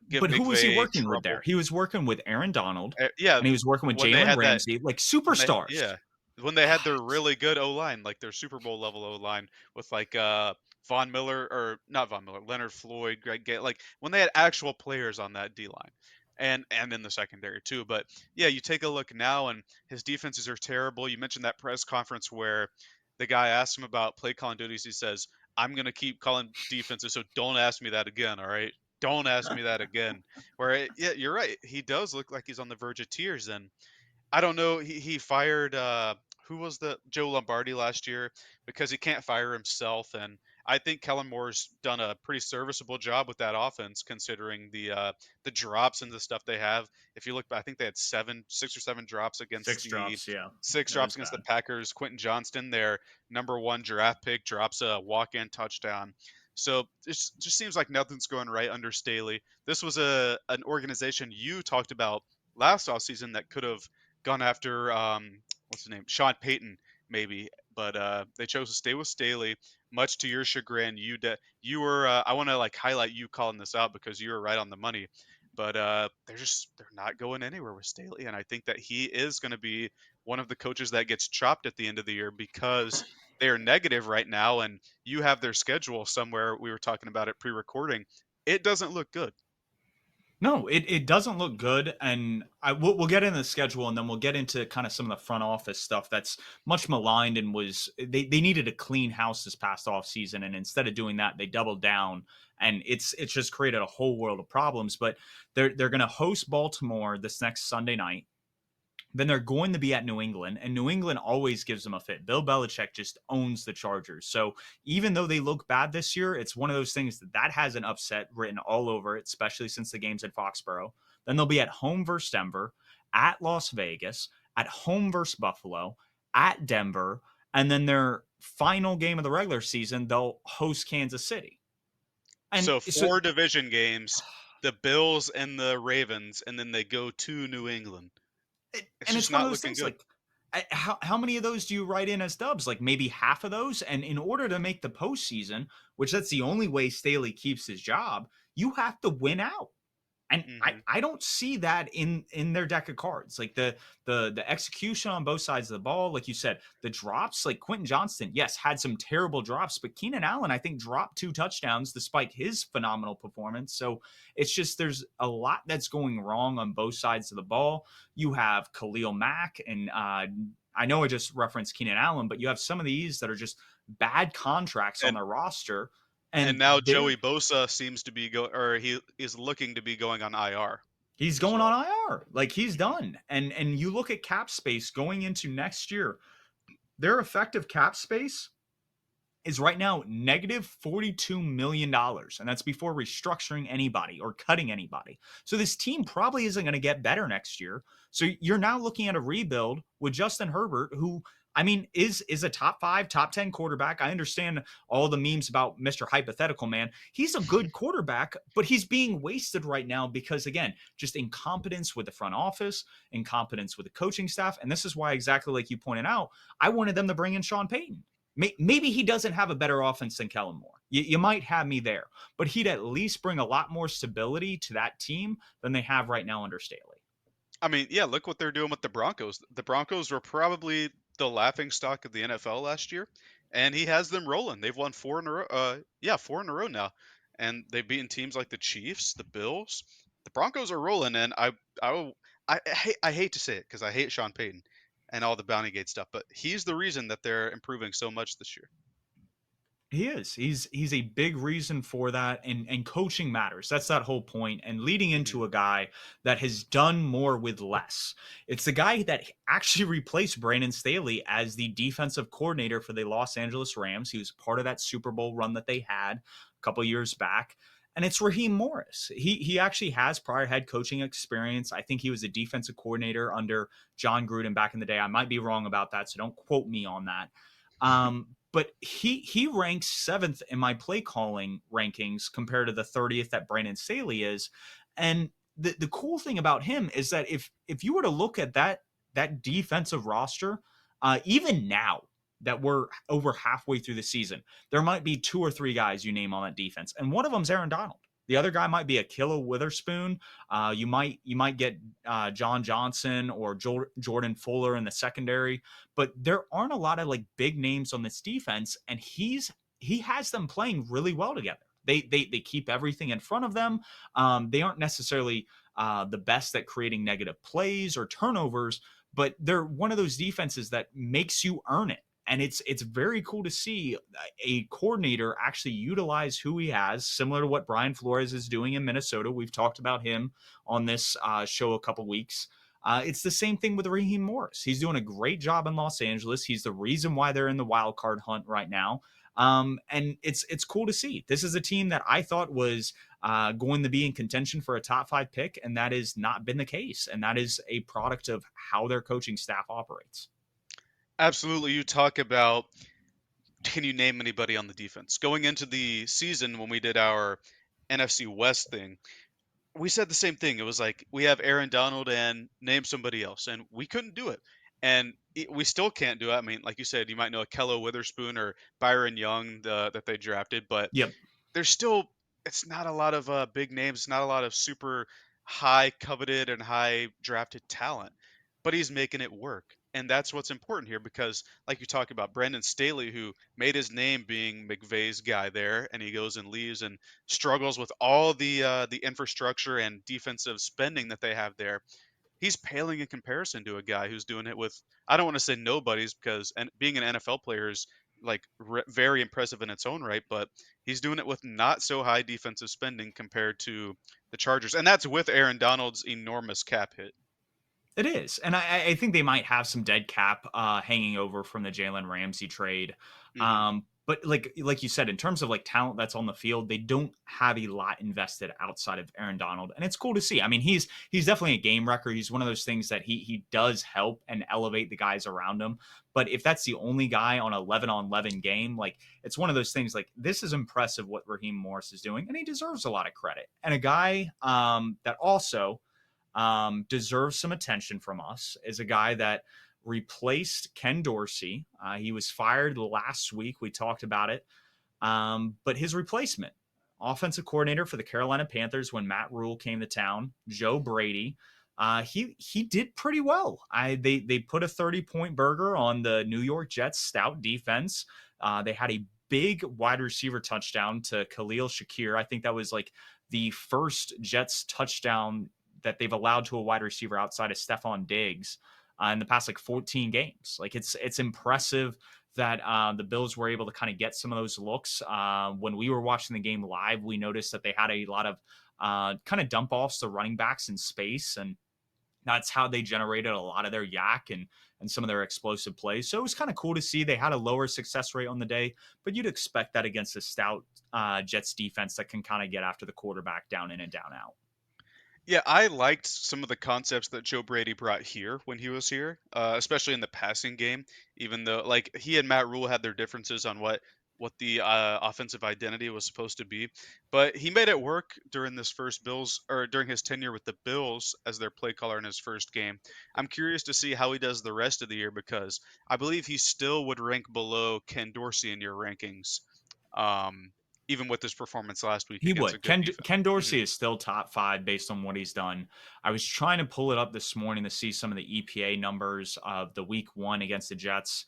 give But who was he McVay working with there? trouble. He was working with Aaron Donald, Yeah, and he was working with when they Jalen had that Ramsey, like when they superstars. yeah, when they had their really good O-line, like their Super Bowl level O-line with like Von Miller or not Von Miller, Leonard Floyd, Greg Gay, like when they had actual players on that D-line. And in the secondary too. But yeah, you take a look now and his defenses are terrible. You mentioned that press conference where the guy asked him about play calling duties. He says, "I'm gonna keep calling defenses, so don't ask me that again, all right? Don't ask me that again." Yeah, you're right. He does look like he's on the verge of tears. And I don't know. He fired who was the Joe Lombardi last year because he can't fire himself. And I think Kellen Moore's done a pretty serviceable job with that offense, considering the drops and the stuff they have. If you look, I think they had 6 or 7 drops against Six the drops, yeah. six It drops was against the bad. Packers. Quentin Johnston, their #1 draft pick, drops a walk-in touchdown. So it just seems like nothing's going right under Staley. This was an organization you talked about last offseason that could have gone after what's his name, Sean Payton, maybe, but they chose to stay with Staley. Much to your chagrin, you were. I want to like highlight you calling this out because you were right on the money. But they're not going anywhere with Staley, and I think that he is going to be one of the coaches that gets chopped at the end of the year because they are negative right now, and you have their schedule somewhere. We were talking about it pre-recording. It doesn't look good. No, it doesn't look good, and we'll get into the schedule, and then we'll get into kind of some of the front office stuff that's much maligned and was they needed a clean house this past off season, and instead of doing that, they doubled down, and it's just created a whole world of problems. But they're going to host Baltimore this next Sunday night. Then they're going to be at New England, and New England always gives them a fit. Bill Belichick just owns the Chargers. So even though they look bad this year, it's one of those things that has an upset written all over it, especially since the game's in Foxborough. Then they'll be at home versus Denver, at Las Vegas, at home versus Buffalo, at Denver, and then their final game of the regular season, they'll host Kansas City. And So so 4 division games, the Bills and the Ravens, and then they go to New England. It's and just it's one of not those looking things good. like how many of those do you write in as dubs? Like maybe half of those. And in order to make the postseason, which that's the only way Staley keeps his job, you have to win out. And Hmm. I don't see that in their deck of cards. Like the execution on both sides of the ball, like you said, the drops, like Quentin Johnston, yes, had some terrible drops, but Keenan Allen, I think, dropped 2 touchdowns despite his phenomenal performance. So it's just there's a lot that's going wrong on both sides of the ball. You have Khalil Mack, and I know I just referenced Keenan Allen, but you have some of these that are just bad contracts on And their roster, and and now they're Joey Bosa seems to be or he is looking to be going on IR he's as going well. on IR. Like he's Hmm. done. And you look at cap space going into next year, their effective cap space is right now negative $42 million. And that's before restructuring anybody or cutting anybody. So this team probably isn't going to get better next year. So you're now looking at a rebuild with Justin Herbert, who I mean, is a top 5, top 10 quarterback. I understand all the memes about Mr. Hypothetical Man. He's a good quarterback, but he's being wasted right now because, again, just incompetence with the front office, incompetence with the coaching staff. And this is why, exactly like you pointed out, I wanted them to bring in Sean Payton. Maybe he doesn't have a better offense than Kellen Moore. You might have me there, but he'd at least bring a lot more stability to that team than they have right now under Staley. I mean, yeah, look what they're doing with the Broncos. The Broncos were probably the laughing stock of the NFL last year, and he has them rolling. They've won 4 in a row. Yeah, 4 in a row now, and they've beaten teams like the Chiefs, the Bills. The Broncos are rolling, and I, I hate to say it because I hate Sean Payton and all the Bounty Gate stuff, but he's the reason that they're improving so much this year. He is. He's a big reason for that, and coaching matters. That's that whole point. And leading Hmm. into a guy that has done more with less. It's the guy that actually replaced Brandon Staley as the defensive coordinator for the Los Angeles Rams. He was part of that Super Bowl run that they had a couple years back. And it's Raheem Morris. He actually has prior head coaching experience. I think he was a defensive coordinator under John Gruden back in the day. I might be wrong about that, so don't quote me on that. But he ranks 7th in my play calling rankings compared to the 30th that Brandon Staley is. And the cool thing about him is that if you were to look at that defensive roster, even now that we're over halfway through the season, there might be 2 or 3 guys you name on that defense, and one of them's Aaron Donald. The other guy might be Akilla Witherspoon. You might get John Johnson or Jordan Fuller in the secondary, but there aren't a lot of like big names on this defense, and he has them playing really well together. They keep everything in front of them. They aren't necessarily the best at creating negative plays or turnovers, but they're one of those defenses that makes you earn it. And it's very cool to see a coordinator actually utilize who he has, similar to what Brian Flores is doing in Minnesota. We've talked about him on this show a couple weeks. It's the same thing with Raheem Morris. He's doing a great job in Los Angeles. He's the reason why they're in the wild card hunt right now. And it's cool to see. This is a team that I thought was going to be in contention for a top five pick, and that has not been the case. And that is a product of how their coaching staff operates. Absolutely. You talk about, can you name anybody on the defense? Going into the season when we did our NFC West thing, we said the same thing. It was like we have Aaron Donald and name somebody else, and we couldn't do it. And we still can't do it. I mean, like you said, you might know Akello Witherspoon or Byron Young that they drafted, but Yep. there's still, it's not a lot of big names, it's not a lot of super high coveted and high drafted talent, but he's making it work. And that's what's important here because, like you talk about Brandon Staley, who made his name being McVay's guy there, and he goes and leaves and struggles with all the infrastructure and defensive spending that they have there. He's paling in comparison to a guy who's doing it with, I don't want to say nobodies because and being an NFL player is like very impressive in its own right, but he's doing it with not so high defensive spending compared to the Chargers, and that's with Aaron Donald's enormous cap hit. It is, and I think they might have some dead cap hanging over from the Jalen Ramsey trade. Hmm. But like you said, in terms of like talent that's on the field, they don't have a lot invested outside of Aaron Donald, and it's cool to see. I mean, he's definitely a game wrecker. He's one of those things that he does help and elevate the guys around him. But if that's the only guy on 11-on-11 game, like it's one of those things. Like this is impressive what Raheem Morris is doing, and he deserves a lot of credit. And a guy that also deserves some attention from us is a guy that replaced Ken Dorsey. He was fired last week. We talked about it. But his replacement, offensive coordinator for the Carolina Panthers when Matt Rule came to town, Joe Brady. He did pretty well. They put a 30-point burger on the New York Jets stout defense. They had a big wide receiver touchdown to Khalil Shakir. I think that was like the first Jets touchdown that they've allowed to a wide receiver outside of Stephon Diggs in the past like 14 games. Like it's impressive that the Bills were able to kind of get some of those looks. When we were watching the game live, we noticed that they had a lot of kind of dump offs to running backs in space, and that's how they generated a lot of their yak and some of their explosive plays. So it was kind of cool to see. They had a lower success rate on the day, but you'd expect that against a stout Jets defense that can kind of get after the quarterback down in and down out. Yeah, I liked some of the concepts that Joe Brady brought here when he was here, especially in the passing game. Even though, like, he and Matt Rule had their differences on what the offensive identity was supposed to be, but he made it work during this first Bills or during his tenure with the Bills as their play caller in his first game. I'm curious to see how he does the rest of the year because I believe he still would rank below Ken Dorsey in your rankings, um, even with his performance last week He against a would. good Ken defense. Dorsey is still top five based on what he's done. I was trying to pull it up this morning to see some of the EPA numbers of the week one against the Jets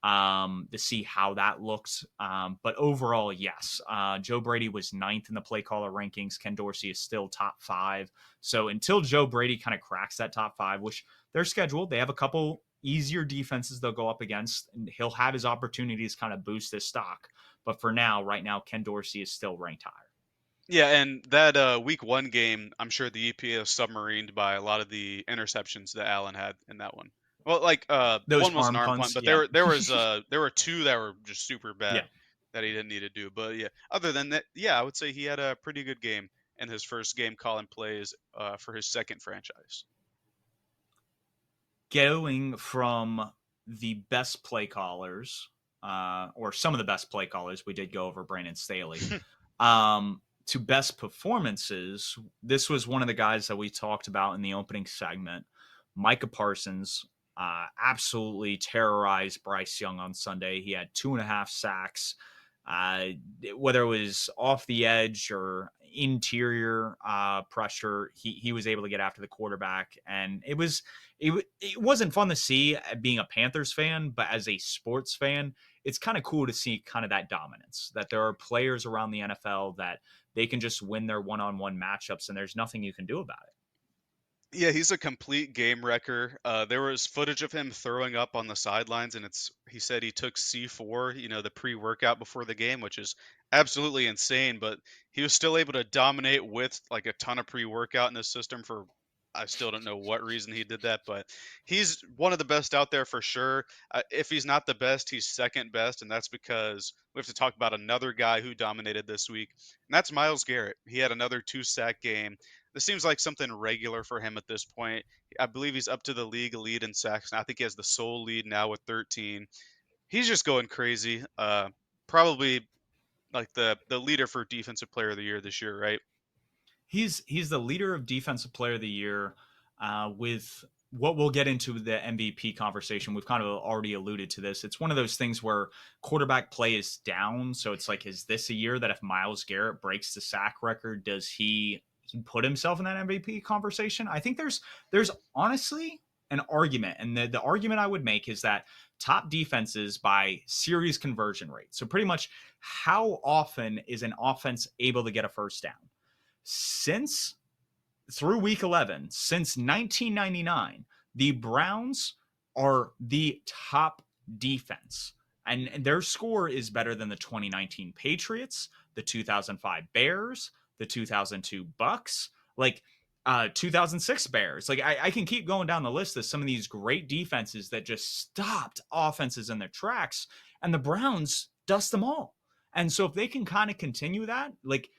to see how that looks. But overall, yes. Joe Brady was ninth in the play caller rankings. Ken Dorsey is still top five. So until Joe Brady kind of cracks that top five, which they're scheduled, they have a couple easier defenses they'll go up against, and he'll have his opportunities kind of boost his stock. But for now, right now, Ken Dorsey is still ranked higher. Yeah, and that week one game, I'm sure the EPA is submarined by a lot of the interceptions that Allen had in that one. Well, like Those one was an arm arm punt, punts, but yeah. there were two that were just super Yeah. bad that he didn't need to do. But yeah, other than that, yeah, I would say he had a pretty good game in his first game calling plays for his second franchise. Going from the best play callers, or some of the best play callers, we did go over Brandon Staley, to best performances. This was one of the guys that we talked about in the opening segment. Micah Parsons absolutely terrorized Bryce Young on Sunday. He had 2.5 sacks. Uh, whether it was off the edge or interior pressure, he was able to get after the quarterback, and it wasn't fun to see being a Panthers fan, but as a sports fan, it's kind of cool to see kind of that dominance, that there are players around the NFL that they can just win their one-on-one matchups and there's nothing you can do about it. Yeah, he's a complete game wrecker. There was footage of him throwing up on the sidelines, and he said he took C4, the pre-workout before the game, which is absolutely insane. But he was still able to dominate with like a ton of pre-workout in his system for I still don't know what reason he did that, but he's one of the best out there for sure. If he's not the best, he's second best, and that's because we have to talk about another guy who dominated this week, and that's Miles Garrett. He had another two-sack game. This seems like something regular for him at this point. I believe he's up to the league lead in sacks, and I think he has the sole lead now with 13. He's just going crazy. Probably like the leader for defensive player of the year this year, right? He's the leader of defensive player of the year, with what we'll get into the MVP conversation. We've kind of already alluded to this. It's one of those things where quarterback play is down. So it's like, is this a year that if Miles Garrett breaks the sack record, does he put himself in that MVP conversation? I think there's honestly an argument, and the argument I would make is that top defenses by series conversion rate. So pretty much how often is an offense able to get a first down? Since through week 11, since 1999, the Browns are the top defense. And their score is better than the 2019 Patriots, the 2005 Bears, the 2002 Bucks, like 2006 Bears. Like I can keep going down the list of some of these great defenses that just stopped offenses in their tracks, and the Browns dust them all. And so if they can kind of continue that, like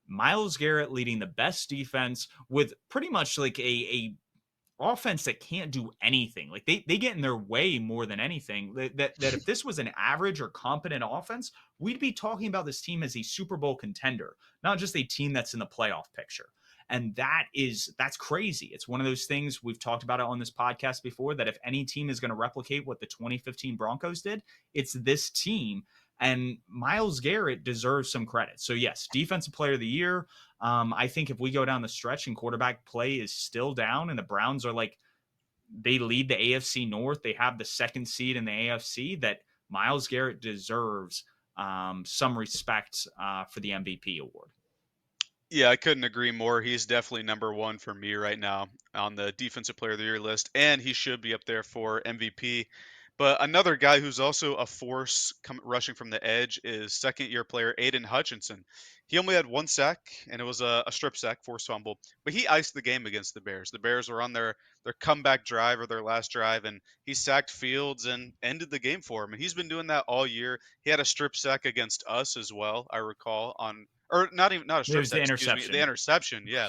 Miles Garrett leading the best defense with pretty much like a offense that can't do anything. Like they get in their way more than anything. That if this was an average or competent offense, we'd be talking about this team as a Super Bowl contender, not just a team that's in the playoff picture. And that's crazy. It's one of those things we've talked about it on this podcast before, that if any team is going to replicate what the 2015 Broncos did, it's this team. And Miles Garrett deserves some credit. So yes, defensive player of the year. I think if we go down the stretch and quarterback play is still down, and the Browns are like, they lead the AFC North, they have the second seed in the AFC, that Miles Garrett deserves some respect for the MVP award. Yeah, I couldn't agree more. He's definitely number one for me right now on the defensive player of the year list, and he should be up there for MVP. But another guy who's also a force rushing from the edge is second-year player Aiden Hutchinson. He only had one sack, and it was a strip sack, forced fumble. But he iced the game against the Bears. The Bears were on their comeback drive or their last drive, and he sacked Fields and ended the game for him. And he's been doing that all year. He had a strip sack against us as well, I recall, on or not a It strip was the sack, excuse me, the interception. interception. Yeah,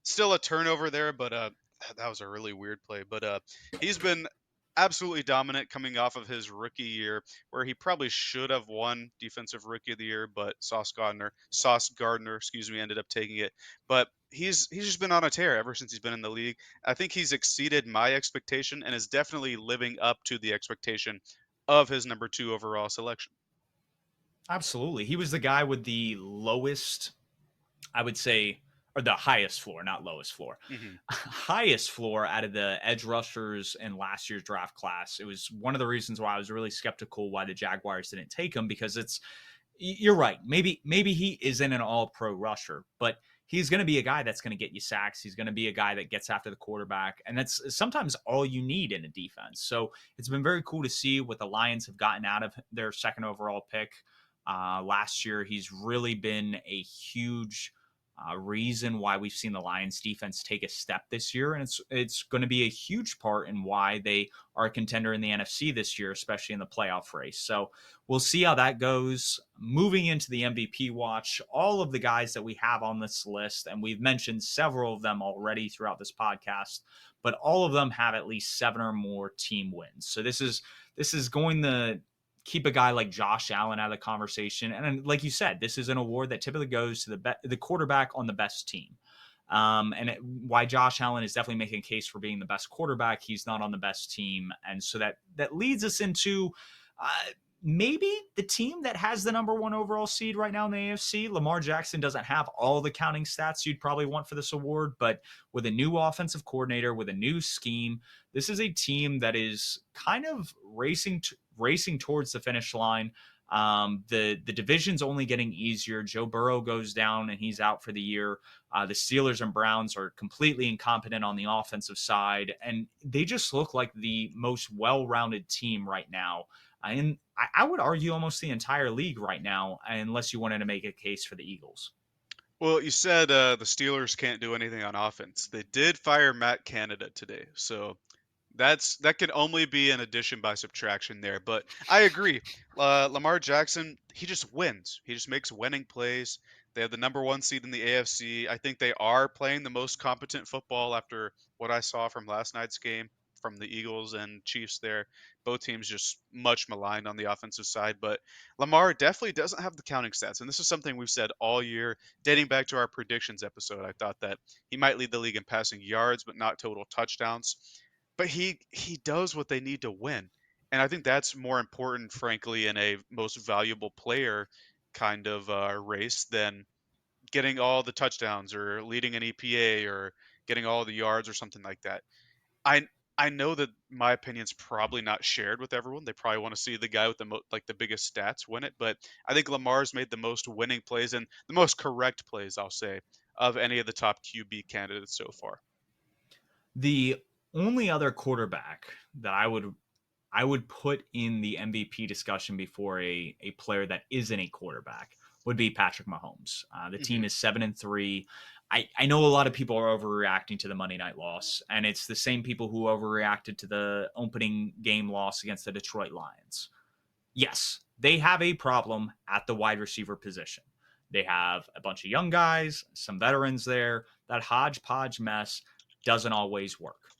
still a turnover there, but that was a really weird play. But he's been absolutely dominant coming off of his rookie year, where he probably should have won Defensive Rookie of the Year, but Sauce Gardner, excuse me, ended up taking it. But he's just been on a tear ever since he's been in the league. I think he's exceeded my expectation and is definitely living up to the expectation of his number two overall selection. Absolutely. He was the guy with the lowest, I would say, or the highest floor, not lowest floor, Hmm. highest floor out of the edge rushers in last year's draft class. It was one of the reasons why I was really skeptical why the Jaguars didn't take him, because you're right. Maybe he isn't an all pro rusher, but he's going to be a guy that's going to get you sacks. He's going to be a guy that gets after the quarterback. And that's sometimes all you need in a defense. So it's been very cool to see what the Lions have gotten out of their second overall pick. Last year, he's really been a huge reason why we've seen the Lions defense take a step this year, and it's going to be a huge part in why they are a contender in the NFC this year, especially in the playoff race. So we'll see how that goes. Moving into the MVP watch, all of the guys that we have on this list, and we've mentioned several of them already throughout this podcast, but all of them have at least 7 or more team wins. So this is going to keep a guy like Josh Allen out of the conversation. And like you said, this is an award that typically goes to the quarterback on the best team. Why Josh Allen is definitely making a case for being the best quarterback. He's not on the best team. And so that leads us into uh, maybe the team that has the number 1 overall seed right now in the AFC. Lamar Jackson doesn't have all the counting stats you'd probably want for this award, but with a new offensive coordinator, with a new scheme, this is a team that is kind of racing towards the finish line. The division's only getting easier. Joe Burrow goes down and he's out for the year. The Steelers and Browns are completely incompetent on the offensive side, and they just look like the most well-rounded team right now. And I would argue almost the entire league right now, unless you wanted to make a case for the Eagles. Well, you said the Steelers can't do anything on offense. They did fire Matt Canada today, so that can only be an addition by subtraction there. But I agree. Lamar Jackson, he just wins. He just makes winning plays. They have the number one seed in the AFC. I think they are playing the most competent football after what I saw from last night's game from the Eagles and Chiefs there. Both teams just much maligned on the offensive side. But Lamar definitely doesn't have the counting stats. And this is something we've said all year, dating back to our predictions episode. I thought that he might lead the league in passing yards, but not total touchdowns, but he does what they need to win. And I think that's more important, frankly, in a most valuable player kind of race than getting all the touchdowns or leading an EPA or getting all the yards or something like that. I I know that my opinion's probably not shared with everyone. They probably want to see the guy with the like the biggest stats win it, but I think Lamar's made the most winning plays and the most correct plays, I'll say, of any of the top QB candidates so far. The only other quarterback that I would put in the MVP discussion before a player that isn't a quarterback would be Patrick Mahomes. The Hmm. team is 7-3. I know a lot of people are overreacting to the Monday night loss, and it's the same people who overreacted to the opening game loss against the Detroit Lions. Yes, they have a problem at the wide receiver position. They have a bunch of young guys, some veterans there. That hodgepodge mess doesn't always work.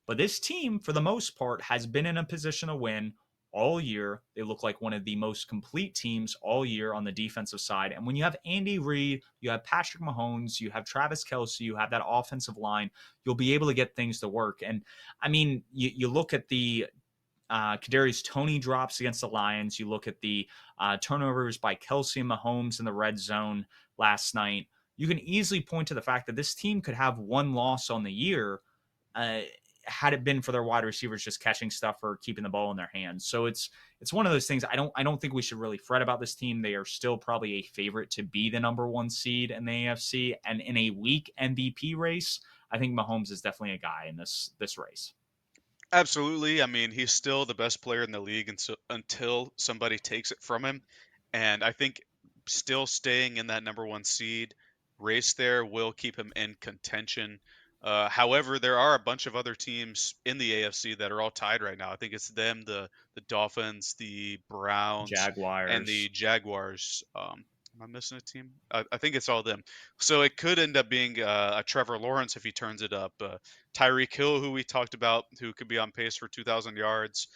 But this team, for the most part, has been in a position to win all year. They look like one of the most complete teams all year on the defensive side. And when you have Andy Reid, you have Patrick Mahomes, you have Travis Kelce, you have that offensive line, you'll be able to get things to work. And I mean, you look at the Kadarius Toney drops against the Lions. You look at the turnovers by Kelsey and Mahomes in the red zone last night. You can easily point to the fact that this team could have one loss on the year uh, had it been for their wide receivers just catching stuff or keeping the ball in their hands. So it's one of those things. I don't think we should really fret about this team. They are still probably a favorite to be the number one seed in the AFC, and in a weak MVP race, I think Mahomes is definitely a guy in this race. Absolutely. I mean, he's still the best player in the league until somebody takes it from him. And I think still staying in that number one seed race there will keep him in contention. However, there are a bunch of other teams in the AFC that are all tied right now. I think it's them, the Dolphins, the Browns, and the Jaguars. Jaguars. Am I missing a team? I think it's all them. So it could end up being a Trevor Lawrence if he turns it up. Tyreek Hill, who we talked about, who could be on pace for 2,000 yards.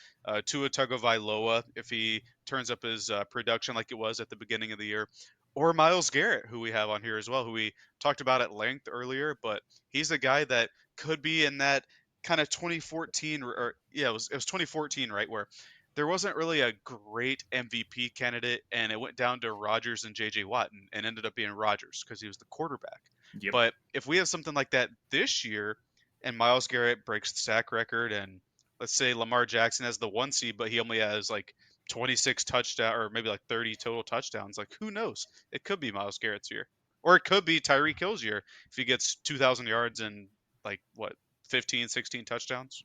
Tua Tagovailoa, if he turns up his production like it was at the beginning of the year. Or Miles Garrett, who we have on here as well, who we talked about at length earlier. But he's a guy that could be in that kind of 2014, or yeah, it was 2014, right, where there wasn't really a great MVP candidate, and it went down to Rodgers and J.J. Watt, and ended up being Rodgers because he was the quarterback. Yep. But if we have something like that this year, and Miles Garrett breaks the sack record, and let's say Lamar Jackson has the one seed, but he only has like 26 touchdown or maybe like 30 total touchdowns, like who knows? It could be Miles Garrett's year, or it could be Tyreek Hill's year if he gets 2,000 yards and like what 15, 16 touchdowns.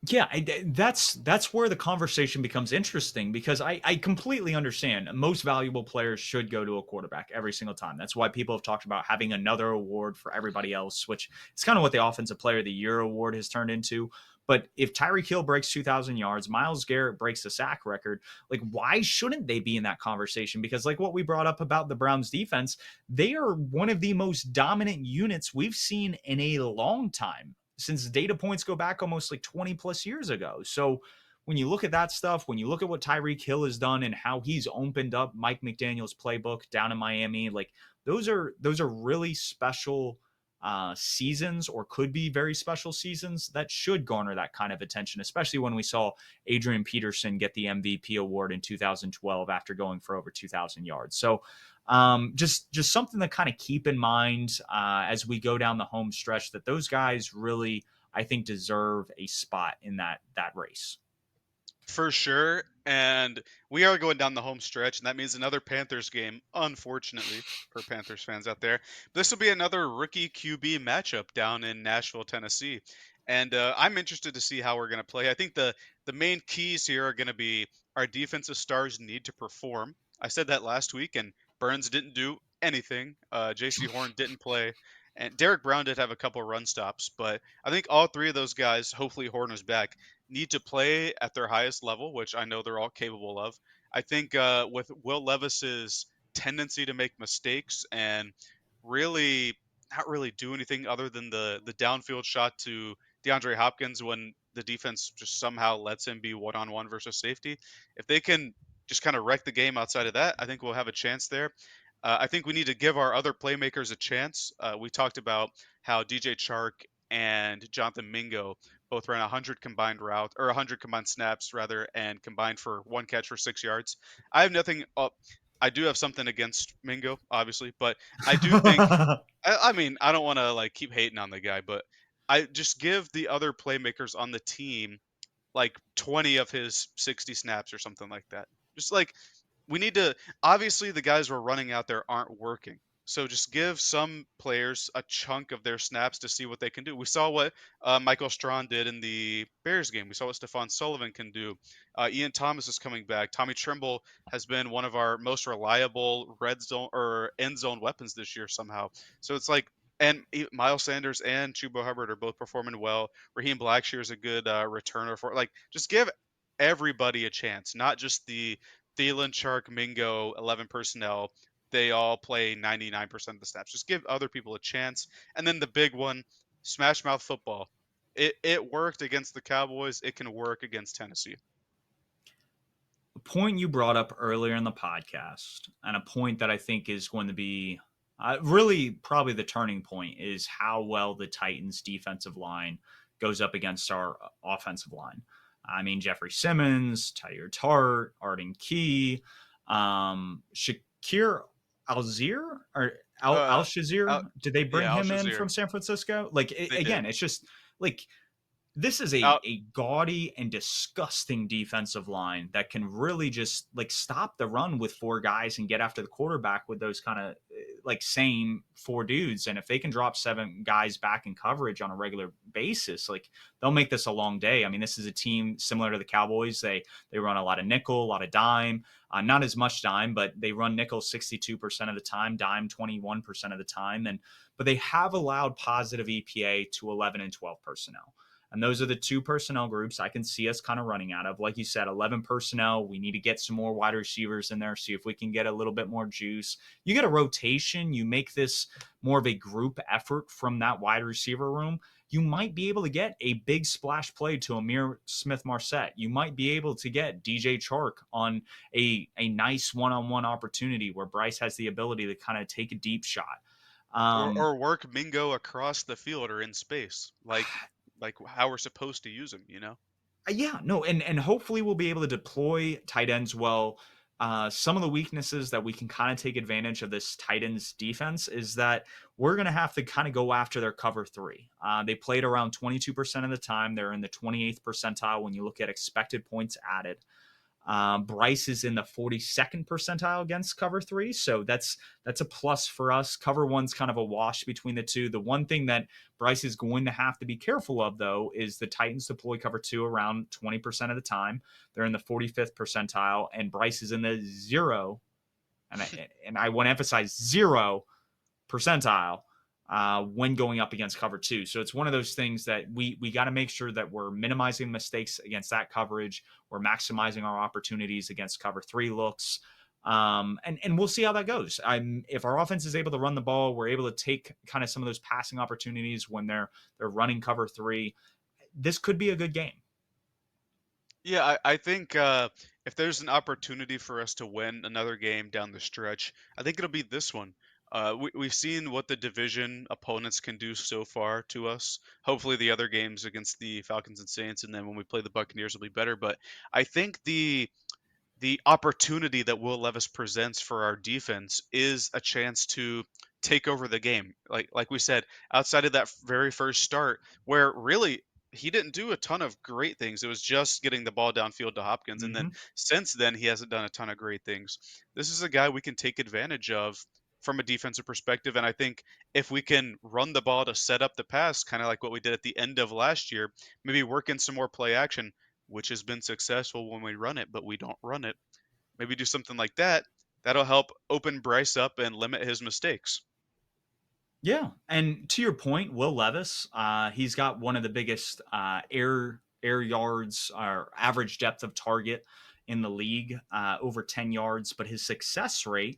Yeah, that's where the conversation becomes interesting because I completely understand most valuable players should go to a quarterback every single time. That's why people have talked about having another award for everybody else, which is kind of what the Offensive Player of the Year award has turned into. But if Tyreek Hill breaks 2,000 yards, Miles Garrett breaks the sack record, like why shouldn't they be in that conversation? Because like what we brought up about the Browns defense, they are one of the most dominant units we've seen in a long time since data points go back almost like 20 plus years ago. So when you look at that stuff, when you look at what Tyreek Hill has done and how he's opened up Mike McDaniel's playbook down in Miami, like those are really special seasons or could be very special seasons that should garner that kind of attention, especially when we saw Adrian Peterson get the MVP award in 2012 after going for over 2,000 yards. So just something to kind of keep in mind as we go down the home stretch that those guys really, I think, deserve a spot in that race. For sure. And we are going down the home stretch, and that means another Panthers game, unfortunately, for Panthers fans out there. This will be another rookie QB matchup down in Nashville, Tennessee. And I'm interested to see how we're going to play. I think the main keys here are going to be our defensive stars need to perform. I said that last week, and Burns didn't do anything. J.C. Horn didn't play, and Derek Brown did have a couple run stops, but I think all three of those guys, hopefully Horn is back, need to play at their highest level, which I know they're all capable of. I think with Will Levis's tendency to make mistakes and really not really do anything other than the downfield shot to DeAndre Hopkins when the defense just somehow lets him be one on one versus safety. If they can just kind of wreck the game outside of that, I think we'll have a chance there. I think we need to give our other playmakers a chance. We talked about how DJ Chark and Jonathan Mingo both ran 100 combined route or 100 combined snaps rather, and combined for one catch for 6 yards. I have nothing. I do have something against Mingo, obviously, but I do think. I mean, I don't want to like keep hating on the guy, but I just give the other playmakers on the team like 20 of his 60 snaps or something like that. Just like we need to obviously the guys we're running out there aren't working. So just give some players a chunk of their snaps to see what they can do. We saw what Michael Strawn did in the Bears game. We saw what Stephon Sullivan can do. Ian Thomas is coming back. Tommy Trimble has been one of our most reliable red zone or end zone weapons this year somehow. So it's like, and Miles Sanders and Chuba Hubbard are both performing well. Raheem Blackshear is a good returner for like just give everybody a chance, not just the Thielen, Chark, Mingo, 11 personnel. They all play 99% of the snaps. Just give other people a chance. And then the big one, smash mouth football. It worked against the Cowboys. It can work against Tennessee. A point you brought up earlier in the podcast, and a point that I think is going to be really probably the turning point, is how well the Titans' defensive line goes up against our offensive line. I mean, Jeffrey Simmons, Tyler Tart, Arden Key, Shakir Alzir or Al Uh, Shazir. Did they bring yeah, Al him in from Shazier. San Francisco? Like They again, did. it's just like this is a, Out. a gaudy and disgusting defensive line that can really just like stop the run with four guys and get after the quarterback with those kind of like same four dudes. And if they can drop seven guys back in coverage on a regular basis, like they'll make this a long day. I mean, this is a team similar to the Cowboys. They run a lot of nickel, a lot of dime, not as much dime, but they run nickel 62% of the time, dime 21% of the time. And but they have allowed positive EPA to 11 and 12 personnel. And those are the two personnel groups I can see us kind of running out of. Like you said, 11 personnel. We need to get some more wide receivers in there, see if we can get a little bit more juice. You get a rotation, you make this more of a group effort from that wide receiver room. You might be able to get a big splash play to Amir Smith Marset. You might be able to get DJ Chark on a nice one on one opportunity where Bryce has the ability to kind of take a deep shot. Um, Or work Mingo across the field or in space, like how we're supposed to use him. You know. yeah, no, and hopefully we'll be able to deploy tight ends well. Some of the weaknesses that we can kind of take advantage of this tight ends defense is that we're going to have to kind of go after their cover three. They played around 22% of the time. They're in the 28th percentile when you look at expected points added. Bryce is in the 42nd percentile against cover three, so that's a plus for us. Cover one's kind of a wash between the two. The one thing that Bryce is going to have to be careful of, though, is the Titans deploy cover two around 20% of the time. They're in the 45th percentile, and Bryce is in the zero, and I want to emphasize 0 percentile when going up against cover two. So it's one of those things that we got to make sure that we're minimizing mistakes against that coverage. We're maximizing our opportunities against cover three looks. And we'll see how that goes. If our offense is able to run the ball, we're able to take kind of some of those passing opportunities when they're running cover three. This could be a good game. Yeah, I think if there's an opportunity for us to win another game down the stretch, I think it'll be this one. We've seen what the division opponents can do so far to us. Hopefully, the other games against the Falcons and Saints, and then when we play the Buccaneers, will be better. But I think the opportunity that Will Levis presents for our defense is a chance to take over the game. Like we said, outside of that very first start, where really he didn't do a ton of great things. It was just getting the ball downfield to Hopkins, and then Mm-hmm. since then he hasn't done a ton of great things. This is a guy we can take advantage of from a defensive perspective, and I think if we can run the ball to set up the pass, kind of like what we did at the end of last year, maybe work in some more play action, which has been successful when we run it, but we don't run it. Maybe do something like that. That'll help open Bryce up and limit his mistakes. Yeah, and to your point, Will Levis, he's got one of the biggest air yards or average depth of target in the league, over 10 yards. But his success rate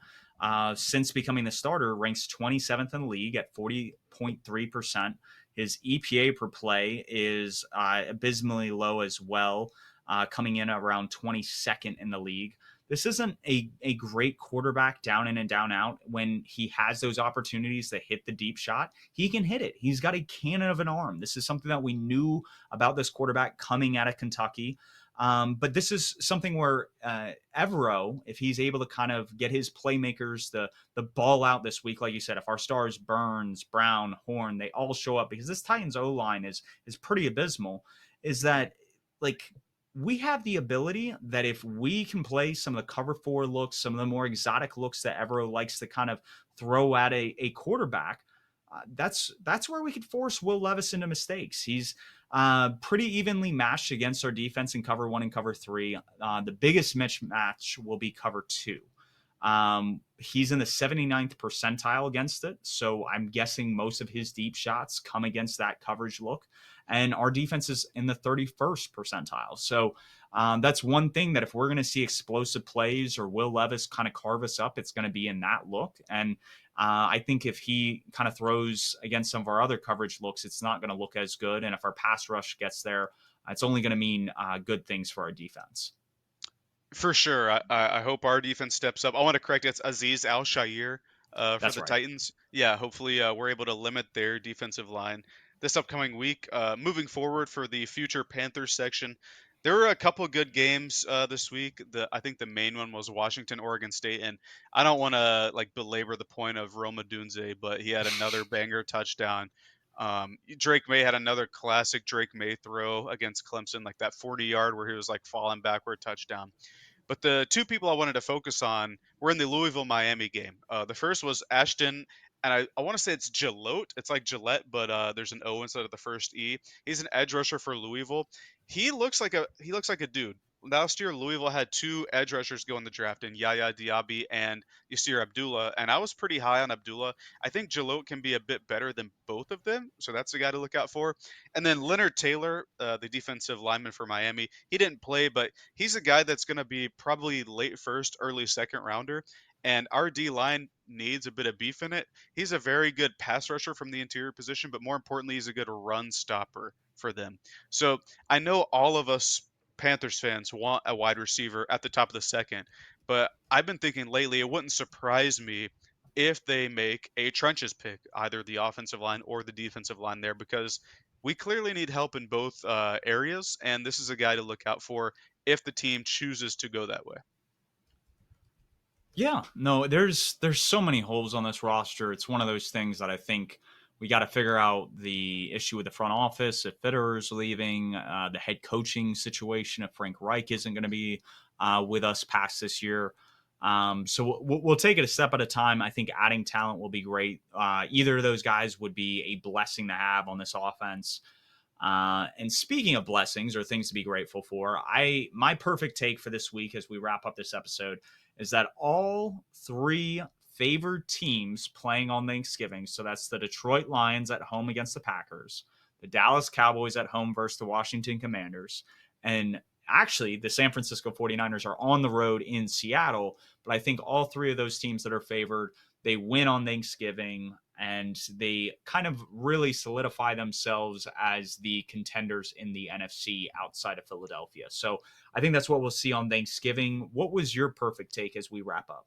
since becoming the starter ranks 27th in the league at 40.3%. His EPA per play is abysmally low as well, coming in around 22nd in the league. This isn't a great quarterback down in and down out. When he has those opportunities to hit the deep shot, he can hit it. He's got a cannon of an arm. This is something that we knew about this quarterback coming out of Kentucky. But this is something where Evero, if he's able to kind of get his playmakers the ball out this week, like you said, if our stars Burns, Brown, Horn, they all show up, because this Titans O line is pretty abysmal, is that like we have the ability that if we can play some of the cover four looks, some of the more exotic looks that Evero likes to kind of throw at a quarterback, that's where we could force Will Levis into mistakes. He's pretty evenly matched against our defense in cover one and cover three. The biggest mismatch will be cover two. He's in the 79th percentile against it. So I'm guessing most of his deep shots come against that coverage look. And our defense is in the 31st percentile. So that's one thing that if we're going to see explosive plays or Will Levis kind of carve us up, it's going to be in that look. And I think if he kind of throws against some of our other coverage looks, it's not going to look as good. And if our pass rush gets there, it's only going to mean good things for our defense. For sure. I hope our defense steps up. I want to correct it's Aziz Al Shair for That's the right. Titans. Yeah, hopefully we're able to limit their defensive line this upcoming week. Moving forward for the future Panthers section, there were a couple good games this week. I think the main one was Washington, Oregon State, and I don't want to like belabor the point of Roma Dunze, but he had another banger touchdown. Drake May had another classic Drake May throw against Clemson, like that 40-yard where he was like falling backward touchdown. But the two people I wanted to focus on were in the Louisville Miami game. The first was Ashton, and I want to say it's Gillette. It's like Gillette, but there's an O instead of the first E. He's an edge rusher for Louisville. He looks like a dude. Last year, Louisville had two edge rushers go in the draft in Yaya Diaby and Yasir Abdullah, and I was pretty high on Abdullah. I think Gillette can be a bit better than both of them, so that's the guy to look out for. And then Leonard Taylor, the defensive lineman for Miami, he didn't play, but he's a guy that's going to be probably late first, early second rounder. And our D line needs a bit of beef in it. He's a very good pass rusher from the interior position, but more importantly, he's a good run stopper for them. So I know all of us Panthers fans want a wide receiver at the top of the second, but I've been thinking lately it wouldn't surprise me if they make a trenches pick, either the offensive line or the defensive line there, because we clearly need help in both areas, and this is a guy to look out for if the team chooses to go that way. Yeah, no, there's so many holes on this roster. It's one of those things that I think we got to figure out the issue with the front office. If Fitterer's leaving, the head coaching situation, if Frank Reich isn't going to be with us past this year. So we'll take it a step at a time. I think adding talent will be great. Either of those guys would be a blessing to have on this offense. And speaking of blessings or things to be grateful for, my perfect take for this week as we wrap up this episode is that all three favored teams playing on Thanksgiving, so that's the Detroit Lions at home against the Packers, the Dallas Cowboys at home versus the Washington Commanders, and actually the San Francisco 49ers are on the road in Seattle. But I think all three of those teams that are favored, they win on Thanksgiving and they kind of really solidify themselves as the contenders in the NFC outside of Philadelphia. So I think that's what we'll see on Thanksgiving. What was your perfect take as we wrap up?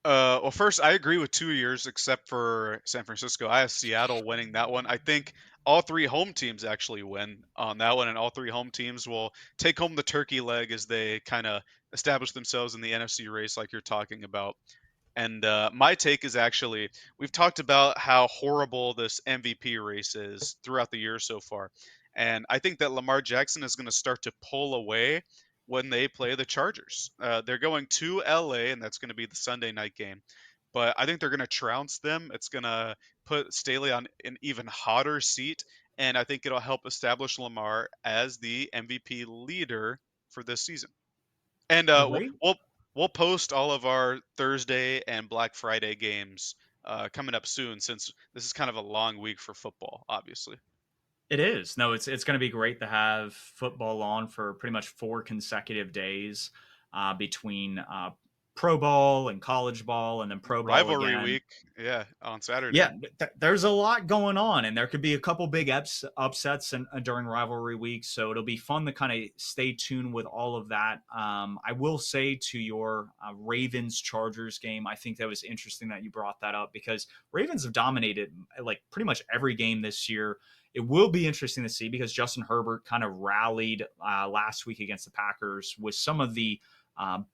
Well, first, I agree with 2 years, except for San Francisco. I have Seattle winning that one. I think all three home teams actually win on that one, and all three home teams will take home the turkey leg as they kind of establish themselves in the NFC race, like you're talking about. And my take is actually we've talked about how horrible this MVP race is throughout the year so far. And I think that Lamar Jackson is going to start to pull away when they play the Chargers. They're going to LA, and that's going to be the Sunday night game. But I think they're going to trounce them. It's going to put Staley on an even hotter seat. And I think it'll help establish Lamar as the MVP leader for this season. And Great. we'll post all of our Thursday and Black Friday games coming up soon, since this is kind of a long week for football, obviously. It is. No, it's going to be great to have football on for pretty much 4 consecutive days between pro ball and college ball, and then pro ball Rivalry again. week, yeah, on Saturday. Yeah, there's a lot going on, and there could be a couple big upsets during rivalry week. So it'll be fun to kind of stay tuned with all of that. I will say to your Ravens Chargers game, I think that was interesting that you brought that up because Ravens have dominated like pretty much every game this year. It will be interesting to see because Justin Herbert kind of rallied last week against the Packers with some of the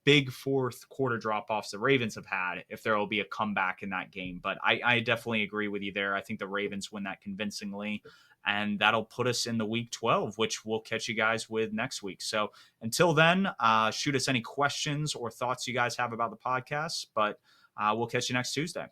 big fourth quarter drop offs the Ravens have had, if there will be a comeback in that game. But I definitely agree with you there. I think the Ravens win that convincingly. And that'll put us in the week 12, which we'll catch you guys with next week. So until then, shoot us any questions or thoughts you guys have about the podcast. But we'll catch you next Tuesday.